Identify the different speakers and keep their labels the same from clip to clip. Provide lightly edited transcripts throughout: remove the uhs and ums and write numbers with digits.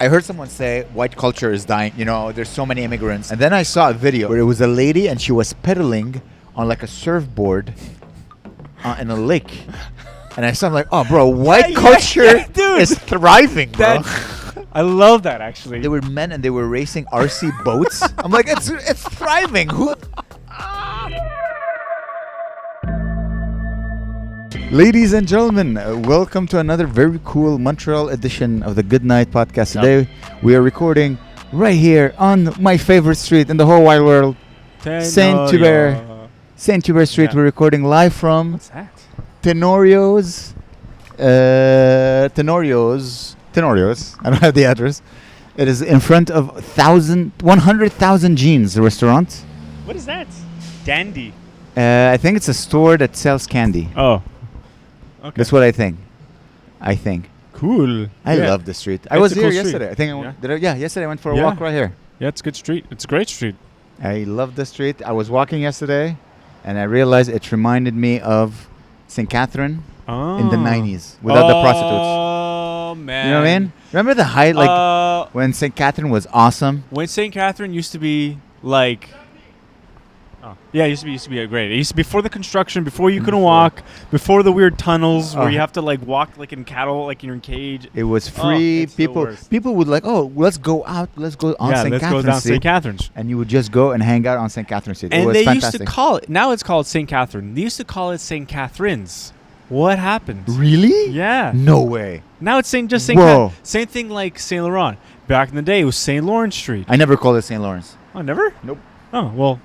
Speaker 1: I heard someone say white culture is dying. You know, there's so many immigrants. And then I saw a video where it was a lady and she was pedaling on like a surfboard in a lake. And I saw, I'm like, oh, bro, white culture
Speaker 2: dude.
Speaker 1: is thriving, bro.
Speaker 2: I love that, actually.
Speaker 1: They were men and they were racing RC boats. I'm like, it's thriving. Who? Ladies and gentlemen, welcome to another very cool Montreal edition of the Good Night Podcast. Today, we are recording right here on my favorite street in the whole wide world, Saint-Hubert. Saint-Hubert Street.
Speaker 2: Yeah.
Speaker 1: We're recording live from
Speaker 2: What's that?
Speaker 1: Tenorio's. Tenorio's. I don't have the address. It is in front of 100,000 Jeans, the restaurant.
Speaker 2: What is that? Dandy.
Speaker 1: I think it's a store that sells candy.
Speaker 2: Oh. Okay.
Speaker 1: That's what I think.
Speaker 2: Cool.
Speaker 1: I
Speaker 2: Yeah.
Speaker 1: love the street. I
Speaker 2: It's
Speaker 1: was
Speaker 2: a
Speaker 1: here
Speaker 2: cool street.
Speaker 1: yesterday. I think yesterday I went for a
Speaker 2: Yeah.
Speaker 1: walk right here.
Speaker 2: Yeah, it's a good street. It's a great street.
Speaker 1: I love the street. I was walking yesterday and I realized it reminded me of St. Catherine in the 90s without the prostitutes.
Speaker 2: Oh, man.
Speaker 1: You know what I mean? Remember the height, when St. Catherine was awesome?
Speaker 2: When St. Catherine used to be like... Oh. Yeah, it used to be great. It used to be before the construction, before you couldn't walk, before the weird tunnels where you have to like walk like in cattle, like you're in cage.
Speaker 1: It was free.
Speaker 2: It's the worst.
Speaker 1: People would like, oh, let's go out. Let's go on St.
Speaker 2: let's
Speaker 1: Catherine
Speaker 2: go down
Speaker 1: Street.
Speaker 2: St. Catherine's.
Speaker 1: And you would just go and hang out on St. Catherine Street. It
Speaker 2: And
Speaker 1: was
Speaker 2: they
Speaker 1: fantastic.
Speaker 2: used to call it, now it's called St. Catherine. They used to call it St. Catherine's. What happened?
Speaker 1: Really?
Speaker 2: Yeah.
Speaker 1: No way.
Speaker 2: Now it's St.
Speaker 1: Whoa.
Speaker 2: Same thing like St. Laurent. Back in the day, it was St. Lawrence Street.
Speaker 1: I never called it St. Lawrence.
Speaker 2: Oh, never?
Speaker 1: Nope.
Speaker 2: Oh, well.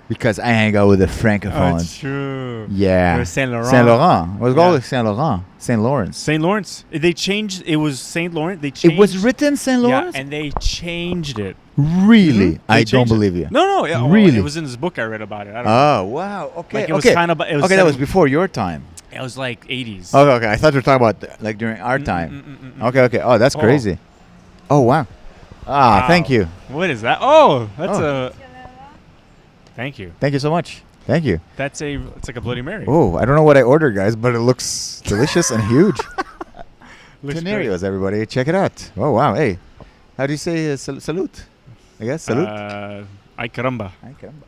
Speaker 1: Because I hang out with the
Speaker 2: That's
Speaker 1: francophones.
Speaker 2: true.
Speaker 1: Yeah.
Speaker 2: There's Saint Laurent.
Speaker 1: Saint Laurent. It was called
Speaker 2: Yeah.
Speaker 1: Saint Laurent. Saint Lawrence.
Speaker 2: St. Lawrence. They changed. It was St. Lawrence. They changed.
Speaker 1: It was written Saint Lawrence?
Speaker 2: Yeah, and they changed it.
Speaker 1: Really?
Speaker 2: Mhm.
Speaker 1: I
Speaker 2: They
Speaker 1: don't
Speaker 2: changed it.
Speaker 1: believe you.
Speaker 2: No.
Speaker 1: Really?
Speaker 2: It was in this book I read about it. I don't know.
Speaker 1: Oh, wow. Okay.
Speaker 2: Like, it was
Speaker 1: okay.
Speaker 2: kind of- it was
Speaker 1: okay, that was
Speaker 2: seven-
Speaker 1: before your time.
Speaker 2: It was like 80s.
Speaker 1: Okay. I thought you were talking about like during our time. Okay. Oh, that's
Speaker 2: Oh.
Speaker 1: crazy. Oh, wow.
Speaker 2: Wow.
Speaker 1: Thank you.
Speaker 2: What is that? Oh, that's
Speaker 1: Oh.
Speaker 2: a... Thank you.
Speaker 1: Thank you so much. Thank you.
Speaker 2: It's like a Bloody Mary.
Speaker 1: Oh, I don't know what I ordered, guys, but it looks delicious and huge.
Speaker 2: Looks
Speaker 1: Tenerios, everybody. Check it out. Oh, wow. Hey. How do you say salute? I guess
Speaker 2: great.
Speaker 1: salute.
Speaker 2: Ay caramba.
Speaker 1: Ay, caramba.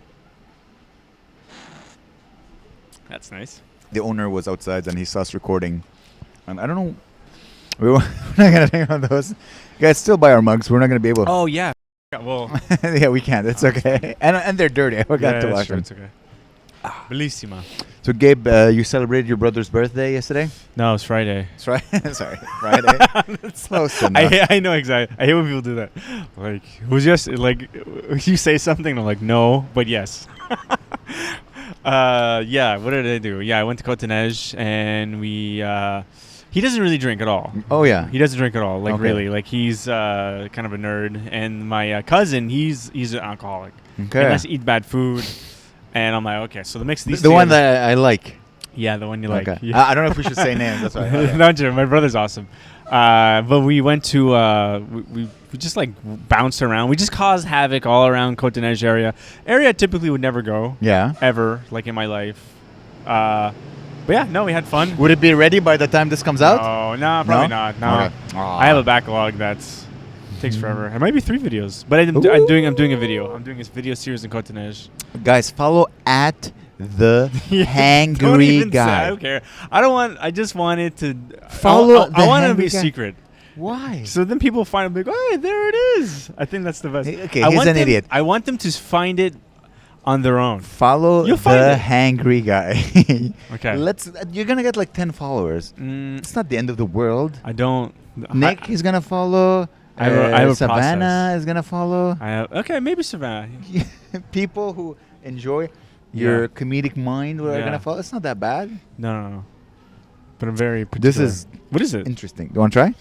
Speaker 2: That's nice.
Speaker 1: The owner was outside and he saw us recording. And I don't know. We're not going to take on those. Guys, still buy our mugs. We're not going to be able.
Speaker 2: Oh, yeah. Well,
Speaker 1: Yeah, we can't. It's okay. And they're dirty. I forgot
Speaker 2: yeah,
Speaker 1: to
Speaker 2: that's
Speaker 1: wash
Speaker 2: true.
Speaker 1: them.
Speaker 2: It's okay. Bellissima.
Speaker 1: So, Gabe, you celebrated your brother's birthday yesterday?
Speaker 2: No, it's Friday.
Speaker 1: That's right. Sorry. Friday. Close enough.
Speaker 2: I know exactly. I hate when people do that. Like, it was just like you say something, and I'm like, no, but yes. Yeah. What did I do? Yeah, I went to Cote-Neige, and we. He doesn't really drink at all.
Speaker 1: Oh, yeah.
Speaker 2: He doesn't drink at all. Like
Speaker 1: Okay.
Speaker 2: really, like he's kind of a nerd. And my cousin, he's an alcoholic.
Speaker 1: Okay.
Speaker 2: He likes to eat bad food. And I'm like, okay, so the mix these
Speaker 1: The
Speaker 2: two
Speaker 1: one
Speaker 2: together-
Speaker 1: that I like.
Speaker 2: Yeah, the one you like.
Speaker 1: Okay.
Speaker 2: Yeah.
Speaker 1: I don't know if we should say names. That's why. Okay.
Speaker 2: Not true. My brother's awesome. But we went to we just like bounced around. We just caused havoc all around Cote-Neige area. Area I typically would never go
Speaker 1: Yeah.
Speaker 2: ever, like in my life. But yeah, no, we had fun.
Speaker 1: Would it be ready by the time this comes out?
Speaker 2: No, probably not. No,
Speaker 1: Okay.
Speaker 2: I have a backlog that's takes forever. It might be 3 videos, but I'm doing a video. I'm doing a video series in Cote-Neige.
Speaker 1: Guys, follow at the
Speaker 2: Don't
Speaker 1: hangry
Speaker 2: even say, I
Speaker 1: guy.
Speaker 2: don't care. I don't want. I just want it to
Speaker 1: Follow
Speaker 2: I
Speaker 1: the
Speaker 2: want it to be
Speaker 1: hangry guy.
Speaker 2: secret.
Speaker 1: Why?
Speaker 2: So then people find it, like, hey, there it is. I think that's the best.
Speaker 1: Okay,
Speaker 2: I
Speaker 1: he's
Speaker 2: want
Speaker 1: an
Speaker 2: them-
Speaker 1: idiot.
Speaker 2: I want them to find it on their own.
Speaker 1: Follow
Speaker 2: You'll find
Speaker 1: the
Speaker 2: it.
Speaker 1: hangry guy.
Speaker 2: Okay.
Speaker 1: You're gonna get like 10 followers. It's not the end of the world.
Speaker 2: I don't.
Speaker 1: Nick is gonna follow.
Speaker 2: I have a
Speaker 1: Savannah
Speaker 2: process.
Speaker 1: is gonna follow.
Speaker 2: Okay, maybe Savannah.
Speaker 1: People who enjoy your comedic mind are
Speaker 2: Yeah.
Speaker 1: gonna follow. It's not that bad.
Speaker 2: No. But I'm very particular.
Speaker 1: This is
Speaker 2: What is it?
Speaker 1: interesting. Do you want to try?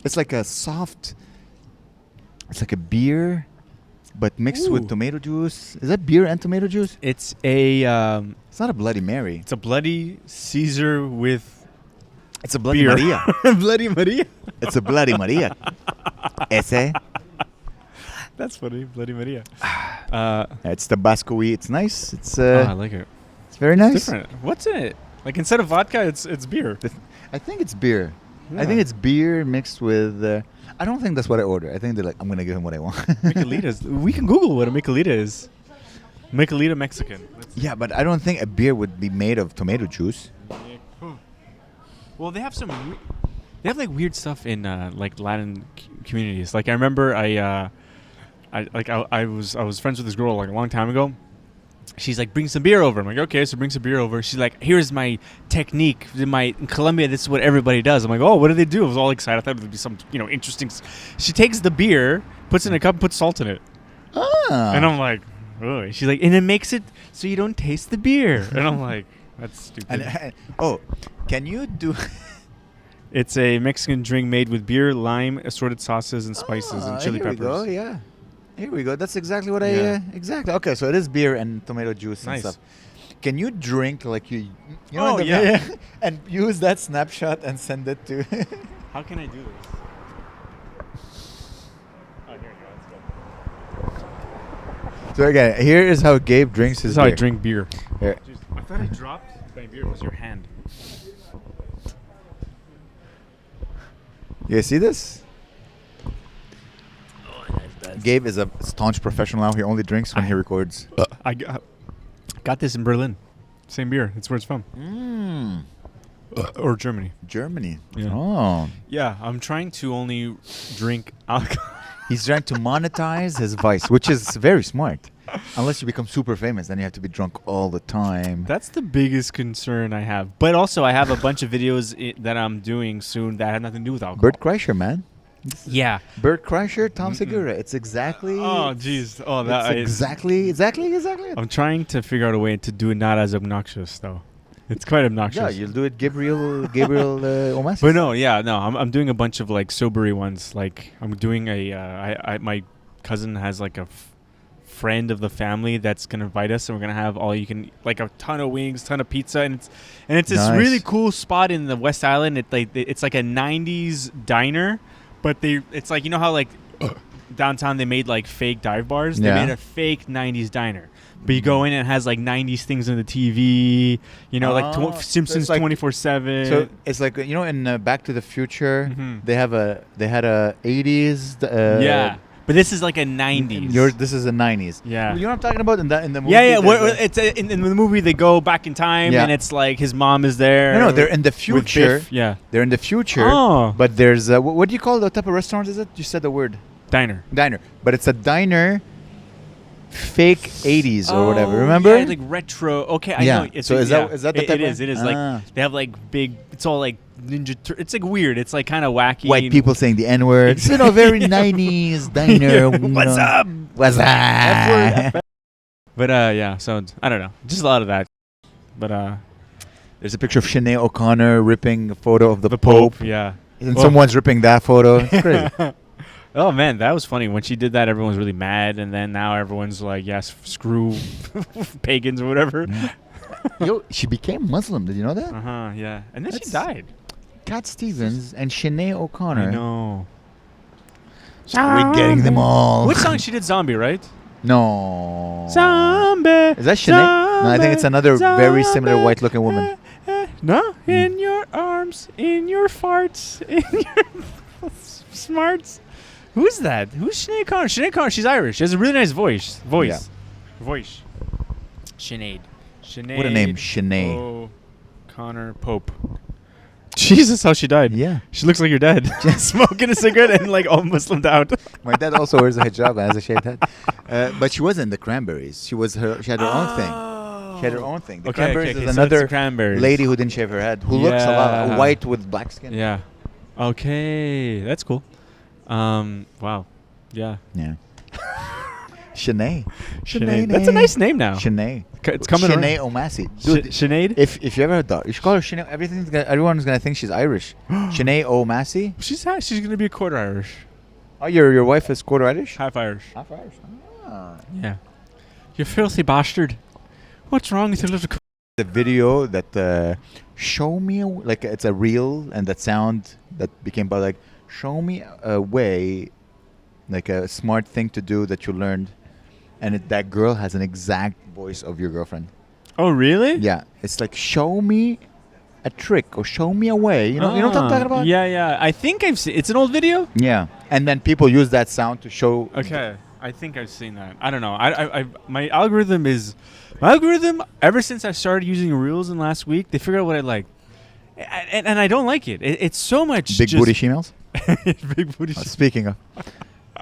Speaker 1: It's like a soft. It's like a beer, but mixed with
Speaker 2: Ooh.
Speaker 1: tomato juice. Is that beer and tomato juice?
Speaker 2: It's a
Speaker 1: It's not a Bloody Mary.
Speaker 2: it's a Bloody Caesar with
Speaker 1: It's a Bloody
Speaker 2: beer.
Speaker 1: Maria.
Speaker 2: Bloody Maria.
Speaker 1: It's a Bloody Maria. Ese.
Speaker 2: That's funny, Bloody Maria.
Speaker 1: It's Tabasco-y. It's nice. It's
Speaker 2: I like it.
Speaker 1: it's very nice.
Speaker 2: Different. What's in it? Like instead of vodka, it's beer.
Speaker 1: I think it's beer. I think it's beer mixed with. I don't think that's what I order. I think they're like, I'm gonna give him what I want.
Speaker 2: Michelita's. We can Google what a Michelita is. Michelita Mexican.
Speaker 1: Yeah, but I don't think a beer would be made of tomato juice.
Speaker 2: Well, they have they have like weird stuff in like Latin communities. Like I remember I was friends with this girl like a long time ago. She's like, bring some beer over. I'm like, okay, so bring some beer over. She's like, here's my technique. In Colombia, this is what everybody does. I'm like, oh, what do they do? I was all excited. I thought it would be some, interesting. She takes the beer, puts it in a cup, and puts salt in it.
Speaker 1: Ah.
Speaker 2: And I'm like, oh. She's like, and it makes it so you don't taste the beer. And I'm like, that's stupid.
Speaker 1: Can you do?
Speaker 2: It's a Mexican drink made with beer, lime, assorted sauces, and spices, and chili peppers.
Speaker 1: Here we go. Yeah. Here we go. That's exactly what I exactly. Okay, so it is beer and tomato juice and stuff. Can you drink like you know? And use that snapshot and send it to.
Speaker 2: How can I do this? Oh, here we go. Let's go.
Speaker 1: So again, here is how Gabe drinks his beer.
Speaker 2: This is how I drink beer.
Speaker 1: Here.
Speaker 2: I thought I dropped my beer. It was your hand.
Speaker 1: You see this? Gabe is a staunch professional now. He only drinks when he records.
Speaker 2: I got this in Berlin. Same beer. It's where it's from. Or Germany.
Speaker 1: Germany.
Speaker 2: Yeah.
Speaker 1: Oh.
Speaker 2: Yeah, I'm trying to only drink alcohol.
Speaker 1: He's trying to monetize his vice, which is very smart. Unless you become super famous, then you have to be drunk all the time.
Speaker 2: That's the biggest concern I have. But also, I have a bunch of videos that I'm doing soon that have nothing to do with alcohol.
Speaker 1: Bert Kreischer, man.
Speaker 2: Yeah.
Speaker 1: Bert Kreischer, Tom Segura. It's exactly.
Speaker 2: Oh, jeez. Oh, that
Speaker 1: it's exactly.
Speaker 2: I'm trying to figure out a way to do it not as obnoxious, though. It's quite obnoxious.
Speaker 1: Yeah, you'll do it, Gabriel Omassis.
Speaker 2: But no, I'm doing a bunch of like sobery ones. Like I'm doing my cousin has like a friend of the family that's gonna invite us, and we're gonna have all you can, like a ton of wings, ton of pizza, and it's this really cool spot in the West Island. It's like a '90s diner. But it's like, you know how like downtown they made like fake dive bars? They made a fake 90s diner. But you go in and it has like 90s things on the TV, like Simpsons 24/7.
Speaker 1: So it's like, in Back to the Future, they had a 80s.
Speaker 2: Yeah. But this is like a 90s.
Speaker 1: This is a 90s.
Speaker 2: Yeah.
Speaker 1: You know what I'm talking about in the movie?
Speaker 2: Yeah. It's in the movie they go back in time and it's like his mom is there.
Speaker 1: No, they're in the future.
Speaker 2: Yeah.
Speaker 1: They're in the future.
Speaker 2: Oh.
Speaker 1: But there's what do you call the type of restaurant? Is it? You said the word.
Speaker 2: Diner.
Speaker 1: But it's a diner. Fake 80s or whatever. Remember?
Speaker 2: Yeah, like retro. Okay, I know.
Speaker 1: So is that the type?
Speaker 2: It is. Like they have like big. It's all like ninja. It's like weird. It's like kind of wacky.
Speaker 1: White people saying the N word. Very 90s diner.
Speaker 2: What's up?
Speaker 1: What's up?
Speaker 2: But so I don't know. Just a lot of that. But
Speaker 1: there's a picture of Sinead O'Connor ripping a photo of the Pope.
Speaker 2: Yeah.
Speaker 1: And someone's ripping that photo. It's crazy.
Speaker 2: Oh man, that was funny. When she did that, everyone was really mad, and then now everyone's like, "Yes, screw pagans or whatever."
Speaker 1: Yo, she became Muslim. Did you know that?
Speaker 2: Yeah. And then she died.
Speaker 1: Cat Stevens and Sinead O'Connor.
Speaker 2: I know.
Speaker 1: We're getting them all.
Speaker 2: Which song she did? Zombie, right?
Speaker 1: No.
Speaker 2: Zombie.
Speaker 1: Is that Sinead? No, I think it's another very similar white-looking woman.
Speaker 2: No, in your arms, in your farts, in your smarts. Who's that? Who's Sinead O'Connor? Sinead O'Connor, she's Irish. She has a really nice voice.
Speaker 1: Yeah.
Speaker 2: Voice. Sinead.
Speaker 1: What a name, Sinead.
Speaker 2: O'Connor Pope. Jesus, how she died.
Speaker 1: Yeah.
Speaker 2: She looks like your dad. Smoking a cigarette and like all Muslimed out.
Speaker 1: My dad also wears a hijab and has a shaved head. But she wasn't the Cranberries. She had her own thing. She had her own thing. The Cranberries is another lady who didn't shave her head, who looks a lot white with black skin.
Speaker 2: Yeah. Okay. That's cool. Wow. Yeah.
Speaker 1: Yeah. Sinead.
Speaker 2: That's a nice name now.
Speaker 1: Sinead.
Speaker 2: It's coming
Speaker 1: Sinead O'Massey. Dude,
Speaker 2: Sinead?
Speaker 1: If you ever heard that, you should call her Sinead. Everyone's gonna think she's Irish. Sinead O'Massey.
Speaker 2: She's gonna be a quarter Irish.
Speaker 1: Oh, your wife is quarter Irish?
Speaker 2: Half Irish.
Speaker 1: Half Irish. Ah.
Speaker 2: Yeah. You filthy bastard. What's wrong with your little...
Speaker 1: The video that show me, like it's a reel, and that sound that became about like, show me a way, like a smart thing to do that you learned, and that girl has an exact voice of your girlfriend.
Speaker 2: Oh, really?
Speaker 1: Yeah. It's like, show me a trick or show me a way. You know what I'm talking about?
Speaker 2: Yeah. I think I've seen. It's an old video.
Speaker 1: Yeah. And then people use that sound to show.
Speaker 2: Okay, I think I've seen that. I don't know. My algorithm ever since I started using Reels in last week, they figured out what I like, and I don't like it. It's so much
Speaker 1: Big booty females.
Speaker 2: Big booty.
Speaker 1: Speaking of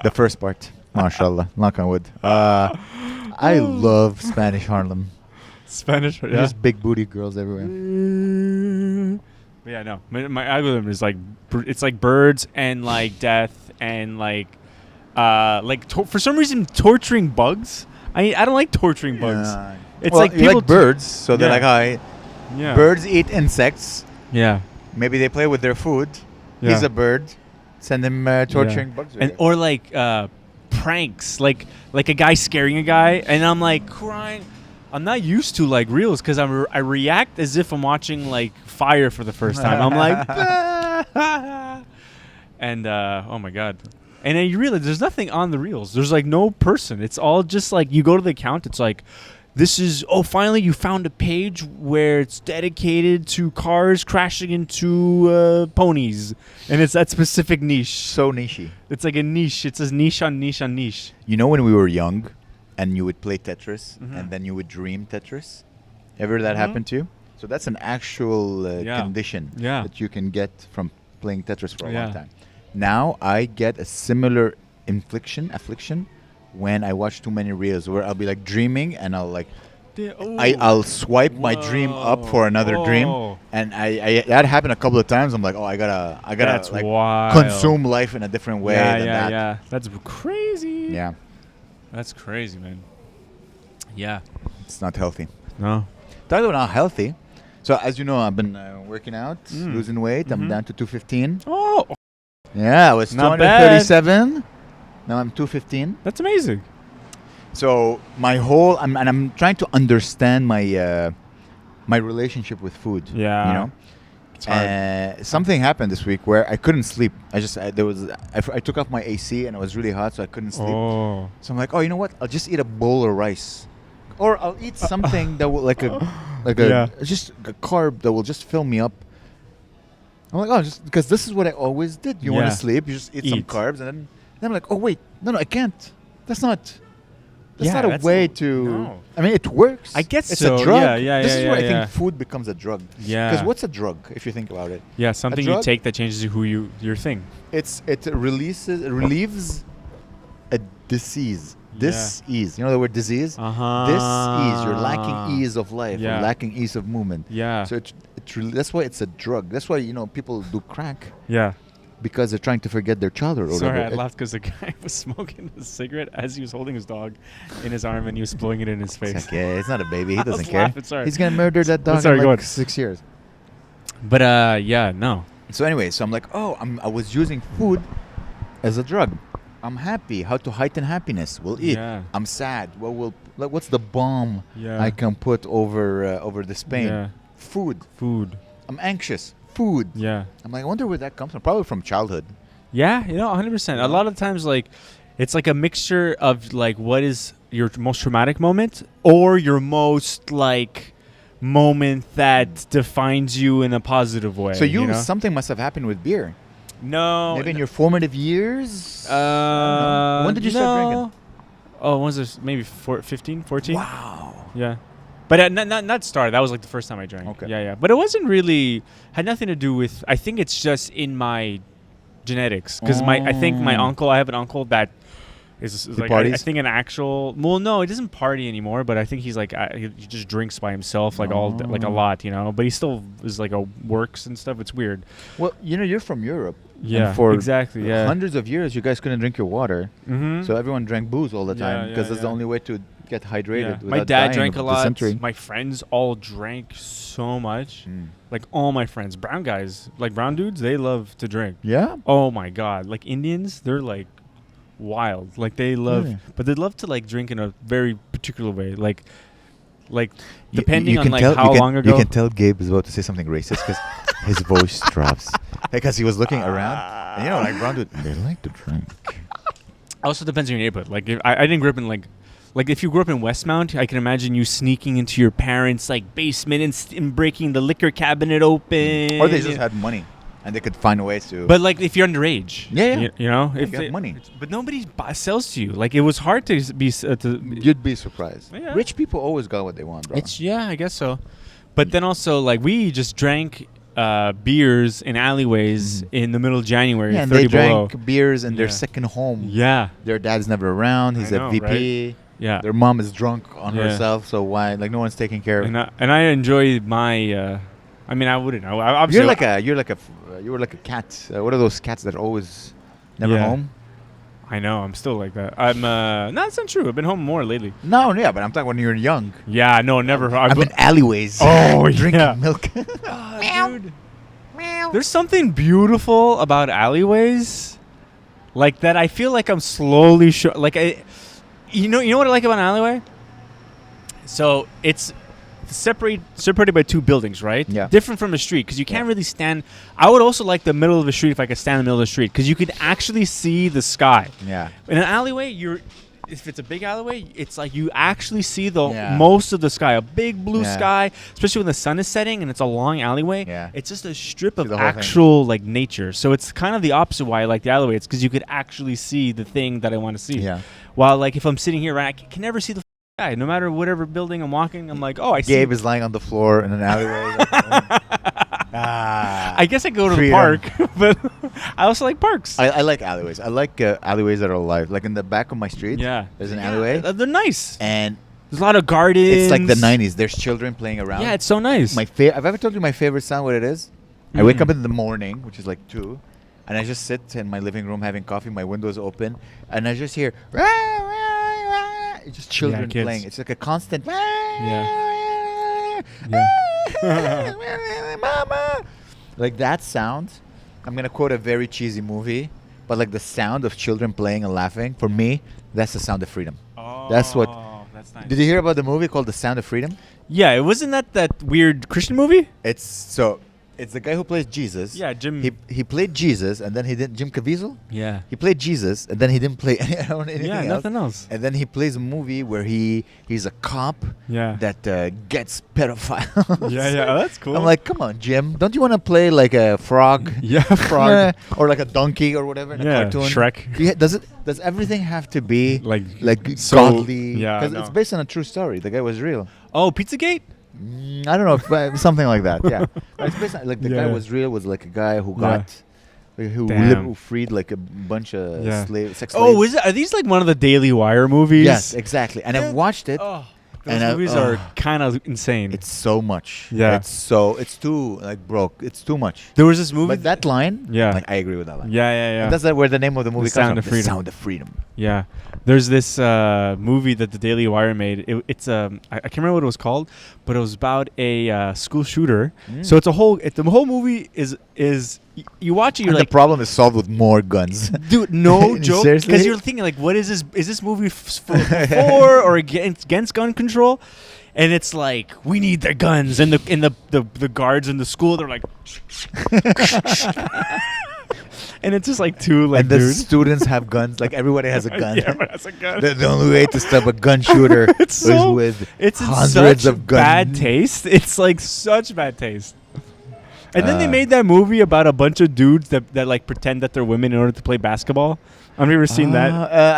Speaker 1: the first part, mashallah, knock on wood. I love Spanish Harlem.
Speaker 2: Spanish, yeah.
Speaker 1: Just big booty girls everywhere.
Speaker 2: But yeah, no. My algorithm is like it's like birds and like death and like for some reason torturing bugs. I don't like torturing bugs. It's
Speaker 1: well,
Speaker 2: like
Speaker 1: you
Speaker 2: people
Speaker 1: like birds, so they're like, hi.
Speaker 2: Yeah.
Speaker 1: Birds eat insects.
Speaker 2: Yeah.
Speaker 1: Maybe they play with their food.
Speaker 2: Yeah.
Speaker 1: He's a bird. Send him torturing bugs.
Speaker 2: Or like pranks, like a guy scaring a guy, and I'm like crying. I'm not used to like Reels because I react as if I'm watching like Fire for the first time. I'm like, and oh my god. And then you realize there's nothing on the Reels. There's like no person. It's all just like you go to the account. It's like, this is, finally you found a page where it's dedicated to cars crashing into ponies. And it's that specific niche.
Speaker 1: So nichey.
Speaker 2: It's like a niche. It says niche on niche on niche.
Speaker 1: You know when we were young and you would play Tetris and then you would dream Tetris? Ever that happened to you? So that's an actual condition that you can get from playing Tetris for a long time. Now I get a similar affliction when I watch too many reels where I'll be like dreaming and I'll like I'll swipe my dream up for another dream, and I that happened a couple of times. I'm like, I gotta
Speaker 2: That's
Speaker 1: like
Speaker 2: wild.
Speaker 1: consume life in a different way than that.
Speaker 2: Yeah. That's crazy.
Speaker 1: Yeah,
Speaker 2: that's crazy, man. Yeah,
Speaker 1: it's not healthy.
Speaker 2: No,
Speaker 1: Talking about not healthy. So as you know, I've been working out, losing weight. I'm down to 215.
Speaker 2: Oh,
Speaker 1: yeah, I was
Speaker 2: not
Speaker 1: 237. Now I'm 215.
Speaker 2: That's amazing.
Speaker 1: So my whole, I'm trying to understand my my relationship with food.
Speaker 2: Yeah,
Speaker 1: you know.
Speaker 2: It's hard.
Speaker 1: Something happened this week where I couldn't sleep. I took off my AC and it was really hot, so I couldn't sleep.
Speaker 2: Oh.
Speaker 1: So I'm like, you know what? I'll just eat a bowl of rice, or I'll eat something that will just a carb that will just fill me up. I'm like, just because this is what I always did. You want to sleep, you just eat some carbs, and then I'm like, wait, no, I can't. That's not a way to.
Speaker 2: No.
Speaker 1: I mean, it works.
Speaker 2: I guess
Speaker 1: it's
Speaker 2: so.
Speaker 1: a drug.
Speaker 2: This
Speaker 1: is where I think food becomes a drug.
Speaker 2: Yeah.
Speaker 1: Because what's a drug if you think about it?
Speaker 2: Yeah, something you take that changes your thing.
Speaker 1: It relieves a disease. Dis-ease. You know the word disease? Dis-ease. You're lacking ease of life. You're lacking ease of movement.
Speaker 2: Yeah.
Speaker 1: So that's why it's a drug. That's why people do crack.
Speaker 2: Yeah.
Speaker 1: Because they're trying to forget their childhood.
Speaker 2: Sorry, I laughed because the guy was smoking a cigarette as he was holding his dog in his arm and he was blowing it in his face.
Speaker 1: It's like, it's not a baby. He doesn't care.
Speaker 2: Laughing, sorry.
Speaker 1: He's going to murder that dog in like 6 years.
Speaker 2: But, no.
Speaker 1: So anyway, I'm like, I was using food as a drug. I'm happy. How to heighten happiness? We'll eat.
Speaker 2: Yeah.
Speaker 1: I'm sad. What's the balm I can put over this pain?
Speaker 2: Yeah.
Speaker 1: Food. I'm anxious. Food.
Speaker 2: Yeah.
Speaker 1: I'm like, I wonder where that comes from. Probably from childhood.
Speaker 2: Yeah, 100%. A lot of times, like, it's like a mixture of like what is your most traumatic moment or your most like moment that defines you in a positive way.
Speaker 1: So something must have happened with beer.
Speaker 2: No.
Speaker 1: Maybe in your formative years? When did you start drinking?
Speaker 2: Oh, when was this? Maybe 15, 14?
Speaker 1: Wow.
Speaker 2: Yeah. But not started. That was like the first time I drank.
Speaker 1: Okay.
Speaker 2: Yeah. But it wasn't really, had nothing to do with, I think it's just in my genetics. Because I think I have an uncle that is like, I think an actual, well, no, he doesn't party anymore, but I think he's like, he just drinks by himself like like a lot, but he still is like works and stuff. It's weird.
Speaker 1: Well, you're from Europe.
Speaker 2: Yeah,
Speaker 1: and for
Speaker 2: exactly. Yeah,
Speaker 1: hundreds of years, you guys couldn't drink your water.
Speaker 2: Mm-hmm.
Speaker 1: So everyone drank booze all the time because that's the only way to get hydrated.
Speaker 2: My dad drank a lot. My friends all drank so much. Like all my friends, brown guys, like brown dudes, they love to drink.
Speaker 1: Yeah.
Speaker 2: Oh my god, like Indians, they're like wild. Like they love, but they love to like drink in a very particular way. Like depending on like how long ago.
Speaker 1: You can tell Gabe is about to say something racist because his voice drops because he was looking around. And like brown dude, they like to drink.
Speaker 2: Also depends on your neighborhood. Like I didn't grow up in like like if you grew up in Westmount, I can imagine you sneaking into your parents' like basement and breaking the liquor cabinet open.
Speaker 1: Or they just had money, and they could find ways to.
Speaker 2: But like if you're underage,
Speaker 1: Yeah.
Speaker 2: you know,
Speaker 1: They
Speaker 2: if
Speaker 1: got money.
Speaker 2: But nobody sells to you. Like it was hard to be.
Speaker 1: You'd be surprised.
Speaker 2: Yeah.
Speaker 1: Rich people always got what they want, bro.
Speaker 2: Yeah, I guess so. But then also like we just drank beers in alleyways in the middle of January,
Speaker 1: yeah, and
Speaker 2: 30
Speaker 1: they
Speaker 2: below.
Speaker 1: drank beers in their
Speaker 2: Yeah.
Speaker 1: second home.
Speaker 2: Yeah,
Speaker 1: Their dad's never around. He's
Speaker 2: I know,
Speaker 1: a VP.
Speaker 2: yeah.
Speaker 1: Their mom is drunk on
Speaker 2: Yeah.
Speaker 1: herself, so why? Like no one's taking care of.
Speaker 2: And I enjoy my. I mean, I wouldn't know. Obviously,
Speaker 1: You were like a cat. What are those cats that are always never
Speaker 2: Yeah.
Speaker 1: home?
Speaker 2: I know. I'm still like that. I'm. No, that's not true. I've been home more lately.
Speaker 1: No, yeah, but I'm talking when you're young.
Speaker 2: Yeah, no, never.
Speaker 1: I'm in alleyways.
Speaker 2: Oh,
Speaker 1: drinking
Speaker 2: yeah.
Speaker 1: milk.
Speaker 2: Dude. There's something beautiful about alleyways, like that. I feel like I'm slowly you know what I like about an alleyway? So it's separated by two buildings, right?
Speaker 1: Yeah.
Speaker 2: Different from a street because you can't
Speaker 1: Yeah.
Speaker 2: really stand. I would also like the middle of the street if I could stand in the middle of the street because you could actually see the sky.
Speaker 1: Yeah.
Speaker 2: In an alleyway, if it's a big alleyway, it's like you actually see the
Speaker 1: Yeah.
Speaker 2: most of the sky, a big blue
Speaker 1: Yeah.
Speaker 2: sky, especially when the sun is setting and it's a long alleyway.
Speaker 1: Yeah.
Speaker 2: It's just a strip
Speaker 1: See
Speaker 2: of
Speaker 1: the whole thing.
Speaker 2: actual like nature. So it's kind of the opposite why I like the alleyway. It's because you could actually see the thing that I want to see.
Speaker 1: Yeah.
Speaker 2: While like if I'm sitting here, right, I can never see the sky. No matter whatever building I'm walking, I'm like, oh, I see.
Speaker 1: Gabe is lying on the floor in an alleyway.
Speaker 2: I guess I go to
Speaker 1: Freedom.
Speaker 2: the park, but I also like parks.
Speaker 1: I like alleyways. I like alleyways that are alive. Like in the back of my street,
Speaker 2: yeah.
Speaker 1: there's an
Speaker 2: Yeah,
Speaker 1: alleyway,
Speaker 2: they're nice.
Speaker 1: and
Speaker 2: There's a lot of gardens.
Speaker 1: it's like the 90s. There's children playing around.
Speaker 2: Yeah, it's so nice.
Speaker 1: I've ever told you my favorite sound, what it is? I wake up in the morning, which is like 2, and I just sit in my living room having coffee, my window's open, and I just hear, rah, rah, rah. It's just children
Speaker 2: kids.
Speaker 1: playing. It's like a constant, Mama. Like that sound, I'm going to quote a very cheesy movie, but like the sound of children playing and laughing, for me, that's the sound of freedom. That's what-
Speaker 2: That's nice.
Speaker 1: Did you hear about the movie called The Sound of Freedom?
Speaker 2: Yeah, it wasn't that weird Christian movie.
Speaker 1: It's the guy who plays Jesus.
Speaker 2: Yeah, Jim.
Speaker 1: He played Jesus, and then he did Jim Caviezel.
Speaker 2: Yeah.
Speaker 1: He played Jesus, and then he didn't play anything
Speaker 2: Yeah,
Speaker 1: else.
Speaker 2: nothing else.
Speaker 1: And then he plays a movie where he's a cop
Speaker 2: Yeah.
Speaker 1: that gets pedophiles.
Speaker 2: Yeah. Oh, that's cool.
Speaker 1: I'm like, come on, Jim, don't you want to play like a frog?
Speaker 2: yeah, frog.
Speaker 1: Or like a donkey or whatever in a
Speaker 2: Yeah,
Speaker 1: cartoon.
Speaker 2: Shrek.
Speaker 1: Does everything have to be
Speaker 2: Like so-
Speaker 1: godly?
Speaker 2: yeah,
Speaker 1: Because
Speaker 2: no.
Speaker 1: it's based on a true story. The guy was real.
Speaker 2: Oh, Pizzagate.
Speaker 1: I don't know, if, something like that. Yeah, But it's based on, like the guy
Speaker 2: Yeah.
Speaker 1: was real. Was like a guy who
Speaker 2: Yeah.
Speaker 1: got who
Speaker 2: Damn.
Speaker 1: freed like a bunch of
Speaker 2: Yeah.
Speaker 1: sex slaves.
Speaker 2: Oh, are these like one of the Daily Wire movies?
Speaker 1: Yes, exactly. And
Speaker 2: Yeah.
Speaker 1: I've watched it.
Speaker 2: Oh, those
Speaker 1: And
Speaker 2: movies are kind of insane.
Speaker 1: It's so much.
Speaker 2: Yeah.
Speaker 1: It's too like broke. It's too much.
Speaker 2: There was this movie.
Speaker 1: But that line,
Speaker 2: Yeah.
Speaker 1: like I agree with that line.
Speaker 2: yeah.
Speaker 1: And that's where the name of the movie comes
Speaker 2: Sound
Speaker 1: from.
Speaker 2: of Freedom.
Speaker 1: The Sound of Freedom.
Speaker 2: Yeah, there's this movie that the Daily Wire made. It's I can't remember what it was called, but it was about a school shooter. So it's the whole movie is you watch it, you're
Speaker 1: And
Speaker 2: like,
Speaker 1: the problem is solved with more guns.
Speaker 2: dude, no joke,
Speaker 1: Seriously?
Speaker 2: because you're thinking like, what is this? Is this movie for or against gun control? And it's like, we need their guns, and the guards in the school, they're like. And it's just like
Speaker 1: and the
Speaker 2: dude.
Speaker 1: students have guns. Like everybody has a gun.
Speaker 2: Yeah, everyone has a gun.
Speaker 1: The only way to stop a gun shooter
Speaker 2: It's
Speaker 1: is
Speaker 2: so-
Speaker 1: with
Speaker 2: It's in
Speaker 1: hundreds
Speaker 2: such
Speaker 1: of guns.
Speaker 2: bad taste. It's like such bad taste. And then they
Speaker 1: Uh,
Speaker 2: made that movie about a bunch of dudes that like pretend that they're women in order to play basketball. I've never seen that.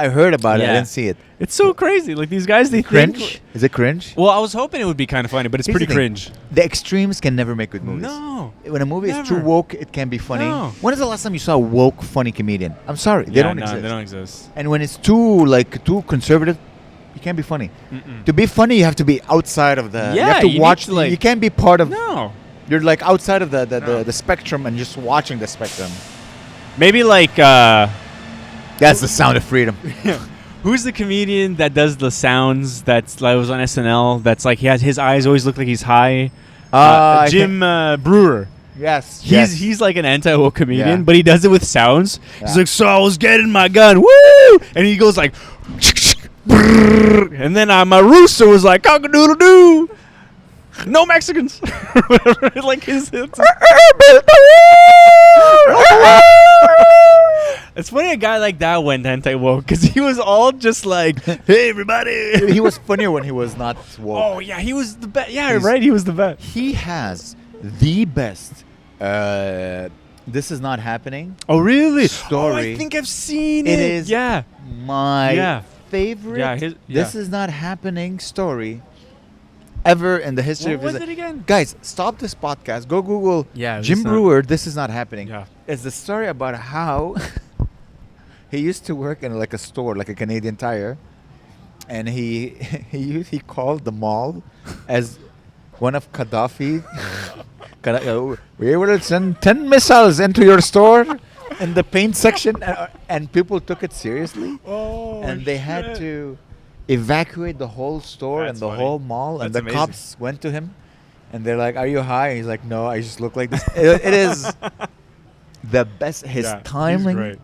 Speaker 1: I heard about it. I
Speaker 2: Yeah.
Speaker 1: didn't see it.
Speaker 2: It's so crazy. Like these guys, they
Speaker 1: Cringe?
Speaker 2: think.
Speaker 1: Is it cringe?
Speaker 2: Well, I was hoping it would be kind of funny, but it's
Speaker 1: Here's
Speaker 2: pretty
Speaker 1: the thing.
Speaker 2: cringe.
Speaker 1: The extremes can never make good movies.
Speaker 2: No.
Speaker 1: When a movie is too
Speaker 2: Never.
Speaker 1: woke, it can be funny.
Speaker 2: No.
Speaker 1: When is the last time you saw a woke funny comedian? I'm sorry, they
Speaker 2: Yeah,
Speaker 1: don't
Speaker 2: no,
Speaker 1: exist.
Speaker 2: They don't exist.
Speaker 1: And when it's too conservative, you can't be funny.
Speaker 2: Mm-mm.
Speaker 1: To be funny, you have to be outside of the. you
Speaker 2: Yeah,
Speaker 1: have to
Speaker 2: you need
Speaker 1: watch.
Speaker 2: to, like-
Speaker 1: you can't be part of.
Speaker 2: No.
Speaker 1: You're like outside of the
Speaker 2: No.
Speaker 1: the spectrum and just watching the spectrum.
Speaker 2: Maybe like
Speaker 1: That's the sound of freedom.
Speaker 2: who's the comedian that does the sounds that was on SNL? That's like his eyes always look like he's high.
Speaker 1: I
Speaker 2: Jim Brewer.
Speaker 1: Yes.
Speaker 2: He's like an anti-woke comedian,
Speaker 1: Yeah.
Speaker 2: but he does it with sounds. He's
Speaker 1: Yeah.
Speaker 2: like, so I was getting my gun, woo! And he goes like, and then my rooster was like, cock-a-doodle-doo. No Mexicans. Whatever. Like his. It's funny a guy like that went anti-woke because he was all just like, hey, everybody.
Speaker 1: He was funnier when he was not woke.
Speaker 2: Oh, yeah, he was the best. Yeah,
Speaker 1: He's-
Speaker 2: right, he was the best.
Speaker 1: He has the best. This is not happening.
Speaker 2: Oh, really?
Speaker 1: Story.
Speaker 2: Oh, I think I've seen
Speaker 1: It
Speaker 2: it.
Speaker 1: is
Speaker 2: Yeah.
Speaker 1: My
Speaker 2: Yeah.
Speaker 1: favorite.
Speaker 2: Yeah,
Speaker 1: This is not happening story ever in the history
Speaker 2: What
Speaker 1: of
Speaker 2: was it again?
Speaker 1: Guys, stop this podcast. Go Google
Speaker 2: Yeah,
Speaker 1: Jim
Speaker 2: this not-
Speaker 1: Brewer. This is not happening.
Speaker 2: Yeah.
Speaker 1: It's the story about how he used to work in like a store, like a Canadian Tire, and he called the mall as one of Gaddafi. We will send 10 missiles into your store in the paint section, and people took it seriously,
Speaker 2: Oh,
Speaker 1: and they had to evacuate the whole store
Speaker 2: That's
Speaker 1: and the
Speaker 2: funny.
Speaker 1: whole mall, and
Speaker 2: That's
Speaker 1: the
Speaker 2: amazing.
Speaker 1: cops went to him, and they're like, "Are you high?" And he's like, "No, I just look like this." It is the best. His
Speaker 2: Yeah, he's
Speaker 1: timing,
Speaker 2: great.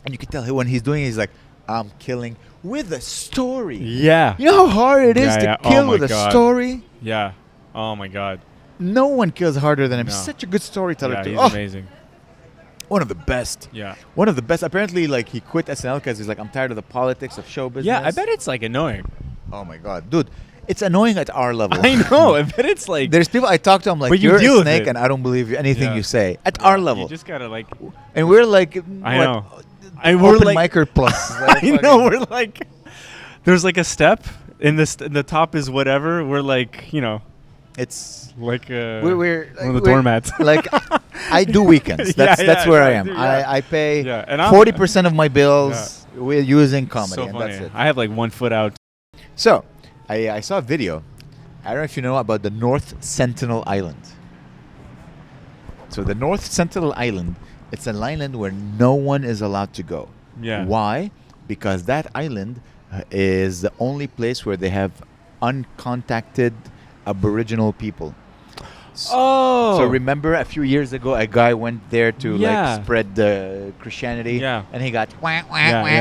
Speaker 1: and you can tell when he's doing it, he's like, "I'm killing with a story."
Speaker 2: Yeah.
Speaker 1: You know how hard it is
Speaker 2: Yeah,
Speaker 1: to
Speaker 2: yeah. Oh
Speaker 1: kill
Speaker 2: my
Speaker 1: with a
Speaker 2: God.
Speaker 1: story?
Speaker 2: Yeah. Oh, my God.
Speaker 1: No one kills harder than him.
Speaker 2: No.
Speaker 1: He's such a good storyteller,
Speaker 2: Yeah,
Speaker 1: too.
Speaker 2: he's
Speaker 1: Oh,
Speaker 2: amazing.
Speaker 1: one of the best.
Speaker 2: Yeah.
Speaker 1: One of the best. Apparently, like, he quit SNL because he's like, I'm tired of the politics of show business.
Speaker 2: Yeah, I bet it's like annoying.
Speaker 1: Oh, my God. Dude, it's annoying at our level.
Speaker 2: I know. I bet it's like.
Speaker 1: There's people I talk to, I'm like,
Speaker 2: But you
Speaker 1: you're
Speaker 2: deal
Speaker 1: a
Speaker 2: with
Speaker 1: snake
Speaker 2: it.
Speaker 1: and I don't believe anything
Speaker 2: Yeah.
Speaker 1: you say. At our level.
Speaker 2: You just gotta like.
Speaker 1: And we're like,
Speaker 2: I
Speaker 1: what,
Speaker 2: know. And we're
Speaker 1: open
Speaker 2: like.
Speaker 1: micer plus.
Speaker 2: I know. We're like. There's like a step in this. In the top is whatever. We're like, you know,
Speaker 1: It's
Speaker 2: like
Speaker 1: we're
Speaker 2: one of the doormats.
Speaker 1: Like I do weekends. That's
Speaker 2: Yeah,
Speaker 1: that's
Speaker 2: yeah,
Speaker 1: where I
Speaker 2: yeah,
Speaker 1: am.
Speaker 2: dude, yeah.
Speaker 1: I pay
Speaker 2: Yeah, and I'm-
Speaker 1: 40% of my bills we're using comedy,
Speaker 2: so
Speaker 1: and
Speaker 2: funny.
Speaker 1: that's it.
Speaker 2: I have like 1 foot out.
Speaker 1: So, I saw a video. I don't know if you know about the North Sentinel Island. So the North Sentinel Island, it's an island where no one is allowed to go.
Speaker 2: Yeah.
Speaker 1: Why? Because that island is the only place where they have uncontacted Aboriginal people.
Speaker 2: Oh.
Speaker 1: So remember a few years ago, a guy went there to
Speaker 2: Yeah.
Speaker 1: like spread the Christianity,
Speaker 2: Yeah.
Speaker 1: and he got wah, wah,
Speaker 2: Yeah,
Speaker 1: wah.
Speaker 2: yeah.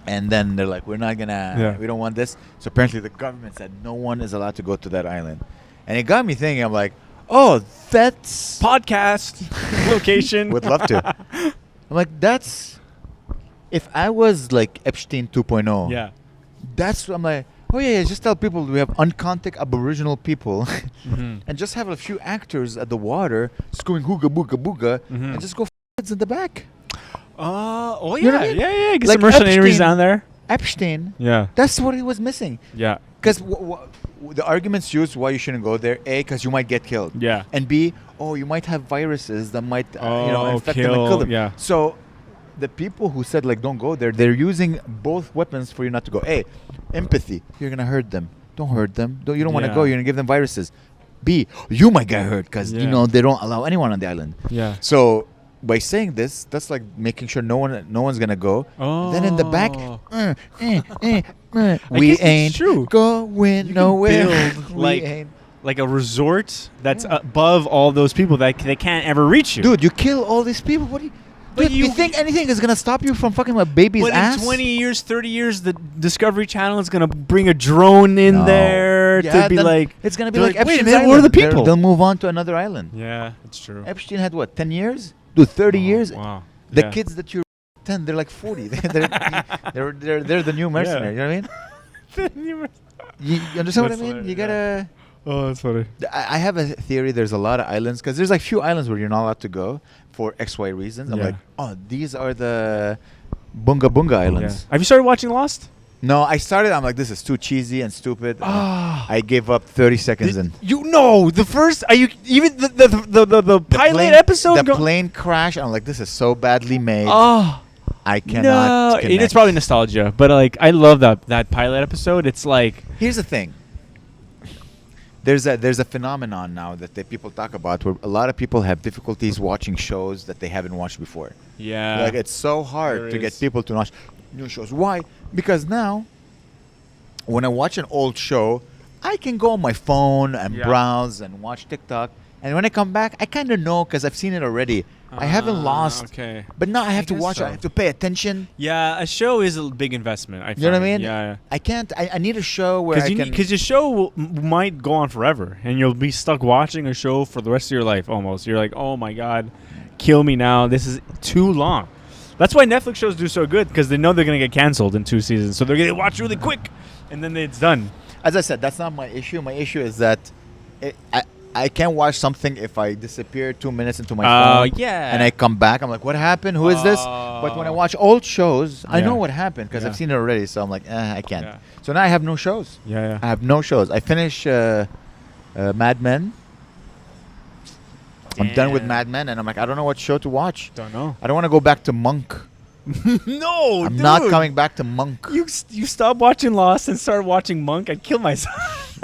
Speaker 1: And then they're like, we're not gonna,
Speaker 2: Yeah.
Speaker 1: we don't want this. So apparently the government said no one is allowed to go to that island, and it got me thinking. I'm like, oh, that's
Speaker 2: Podcast location.
Speaker 1: would love to. I'm like, that's if I was like Epstein 2.0.
Speaker 2: Yeah.
Speaker 1: That's I'm like, oh yeah, just tell people we have uncontacted Aboriginal people.
Speaker 2: Mm-hmm.
Speaker 1: And just have a few actors at the water just going hooga booga booga
Speaker 2: Mhm.
Speaker 1: and just go in the back.
Speaker 2: Oh
Speaker 1: You know
Speaker 2: yeah,
Speaker 1: what I mean?
Speaker 2: yeah. Get
Speaker 1: Like
Speaker 2: some mercenaries
Speaker 1: Epstein.
Speaker 2: down there.
Speaker 1: Epstein,
Speaker 2: Yeah.
Speaker 1: that's what he was missing.
Speaker 2: Yeah.
Speaker 1: Because the arguments used why you shouldn't go there: A, because you might get killed,
Speaker 2: Yeah.
Speaker 1: and B, oh, you might have viruses that might infect them and
Speaker 2: kill,
Speaker 1: kill them.
Speaker 2: yeah.
Speaker 1: So the people who said like don't go there, they're using both weapons for you not to go. A, empathy. You're gonna hurt them. Don't hurt them. You don't want to
Speaker 2: Yeah.
Speaker 1: go. You're gonna give them viruses. B, you might get hurt because
Speaker 2: Yeah.
Speaker 1: they don't allow anyone on the island.
Speaker 2: Yeah.
Speaker 1: So by saying this, that's like making sure no one's gonna go. Then in the back,
Speaker 2: Oh.
Speaker 1: we
Speaker 2: guess it's
Speaker 1: ain't
Speaker 2: true.
Speaker 1: going
Speaker 2: You can
Speaker 1: nowhere.
Speaker 2: build,
Speaker 1: We
Speaker 2: like,
Speaker 1: ain't.
Speaker 2: Like a resort that's
Speaker 1: Yeah.
Speaker 2: above all those people that they can't ever reach you.
Speaker 1: Dude, you kill all these people. What do you?
Speaker 2: But
Speaker 1: Dude, you
Speaker 2: you-
Speaker 1: think anything is gonna stop you from fucking a baby's
Speaker 2: But
Speaker 1: ass?
Speaker 2: in 20 years, 30 years, the Discovery Channel is gonna bring a drone in
Speaker 1: No.
Speaker 2: there
Speaker 1: Yeah,
Speaker 2: to be
Speaker 1: then
Speaker 2: like.
Speaker 1: it's gonna be
Speaker 2: they're
Speaker 1: like
Speaker 2: like, wait a
Speaker 1: Epstein's
Speaker 2: minute, where are the
Speaker 1: Island.
Speaker 2: people?
Speaker 1: They'll move on to another island.
Speaker 2: Yeah, it's true.
Speaker 1: Epstein had what, 10 years? Dude, 30 years.
Speaker 2: Wow.
Speaker 1: The
Speaker 2: Yeah.
Speaker 1: kids that you're 10, they're like 40. they're the new mercenary. You know what I mean? You understand what I
Speaker 2: That's
Speaker 1: mean? You
Speaker 2: hilarious,
Speaker 1: gotta.
Speaker 2: Oh, that's funny.
Speaker 1: I have a theory. There's a lot of islands because there's like few islands where you're not allowed to go for XY reasons. I'm
Speaker 2: Yeah.
Speaker 1: like, oh, these are the Bunga Bunga Islands.
Speaker 2: Have you started watching Lost?
Speaker 1: No, I started. I'm like, this is too cheesy and stupid.
Speaker 2: Ah.
Speaker 1: I gave up 30 seconds in.
Speaker 2: You know the first. Are you even the pilot
Speaker 1: plane-
Speaker 2: episode?
Speaker 1: The plane crash. I'm like, this is so badly made.
Speaker 2: Oh
Speaker 1: I cannot.
Speaker 2: no! It's
Speaker 1: connect.
Speaker 2: probably nostalgia, but like I love that pilot episode. It's like
Speaker 1: Here's the thing. There's a phenomenon now that people talk about where a lot of people have difficulties watching shows that they haven't watched before.
Speaker 2: yeah,
Speaker 1: Like it's so hard
Speaker 2: There
Speaker 1: to get
Speaker 2: is.
Speaker 1: people to watch new shows. Why? Because now, when I watch an old show, I can go on my phone and
Speaker 2: Yeah.
Speaker 1: browse and watch TikTok. And when I come back, I kind of know because I've seen it already. I haven't lost.
Speaker 2: Okay.
Speaker 1: But now I have to
Speaker 2: guess
Speaker 1: watch.
Speaker 2: so.
Speaker 1: I have to pay attention.
Speaker 2: Yeah, a show is a big investment. I
Speaker 1: You know what I
Speaker 2: find.
Speaker 1: mean?
Speaker 2: Yeah.
Speaker 1: I can't. I need a show where I can.
Speaker 2: Because your show might go on forever, and you'll be stuck watching a show for the rest of your life. Almost, you're like, oh my god, kill me now. This is too long. That's why Netflix shows do so good, because they know they're gonna get canceled in 2 seasons, so they're gonna watch really quick, and then it's done.
Speaker 1: As I said, that's not my issue. My issue is that I can't watch something if I disappear 2 minutes into my phone.
Speaker 2: Yeah.
Speaker 1: And I come back. I'm like, what happened? Who is this? But when I watch old shows, I know what happened because I've seen it already. So I'm like, I can't.
Speaker 2: Yeah.
Speaker 1: So now I have no shows.
Speaker 2: Yeah.
Speaker 1: I have no shows. I finish Mad Men. I'm done with
Speaker 2: Damn.
Speaker 1: Mad Men, and I'm like, I don't know what show to watch.
Speaker 2: Don't know.
Speaker 1: I don't want to go back to Monk.
Speaker 2: No,
Speaker 1: I'm not coming back to Monk.
Speaker 2: You stop watching Lost and start watching Monk. I'd kill myself.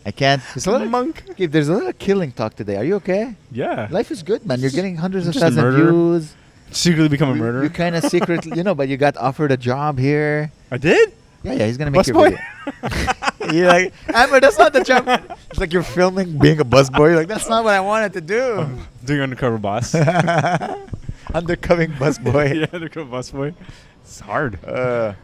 Speaker 1: I can't.
Speaker 2: Monk.
Speaker 1: Okay, there's a lot of killing talk today. Are you okay?
Speaker 2: Yeah.
Speaker 1: Life is good, man. You're getting hundreds of
Speaker 2: Just
Speaker 1: thousands of
Speaker 2: murder.
Speaker 1: views.
Speaker 2: Secretly become a
Speaker 1: You
Speaker 2: murderer.
Speaker 1: kind of secretly, but you got offered a job here.
Speaker 2: I did?
Speaker 1: Yeah, he's gonna make your
Speaker 2: Busboy?
Speaker 1: video. You're like, Amber, that's not the job. It's like you're filming being a busboy. You're like, that's not what I wanted to do.
Speaker 2: Doing undercover boss.
Speaker 1: Undercoming busboy.
Speaker 2: Yeah, undercover boss boy. It's hard.
Speaker 1: So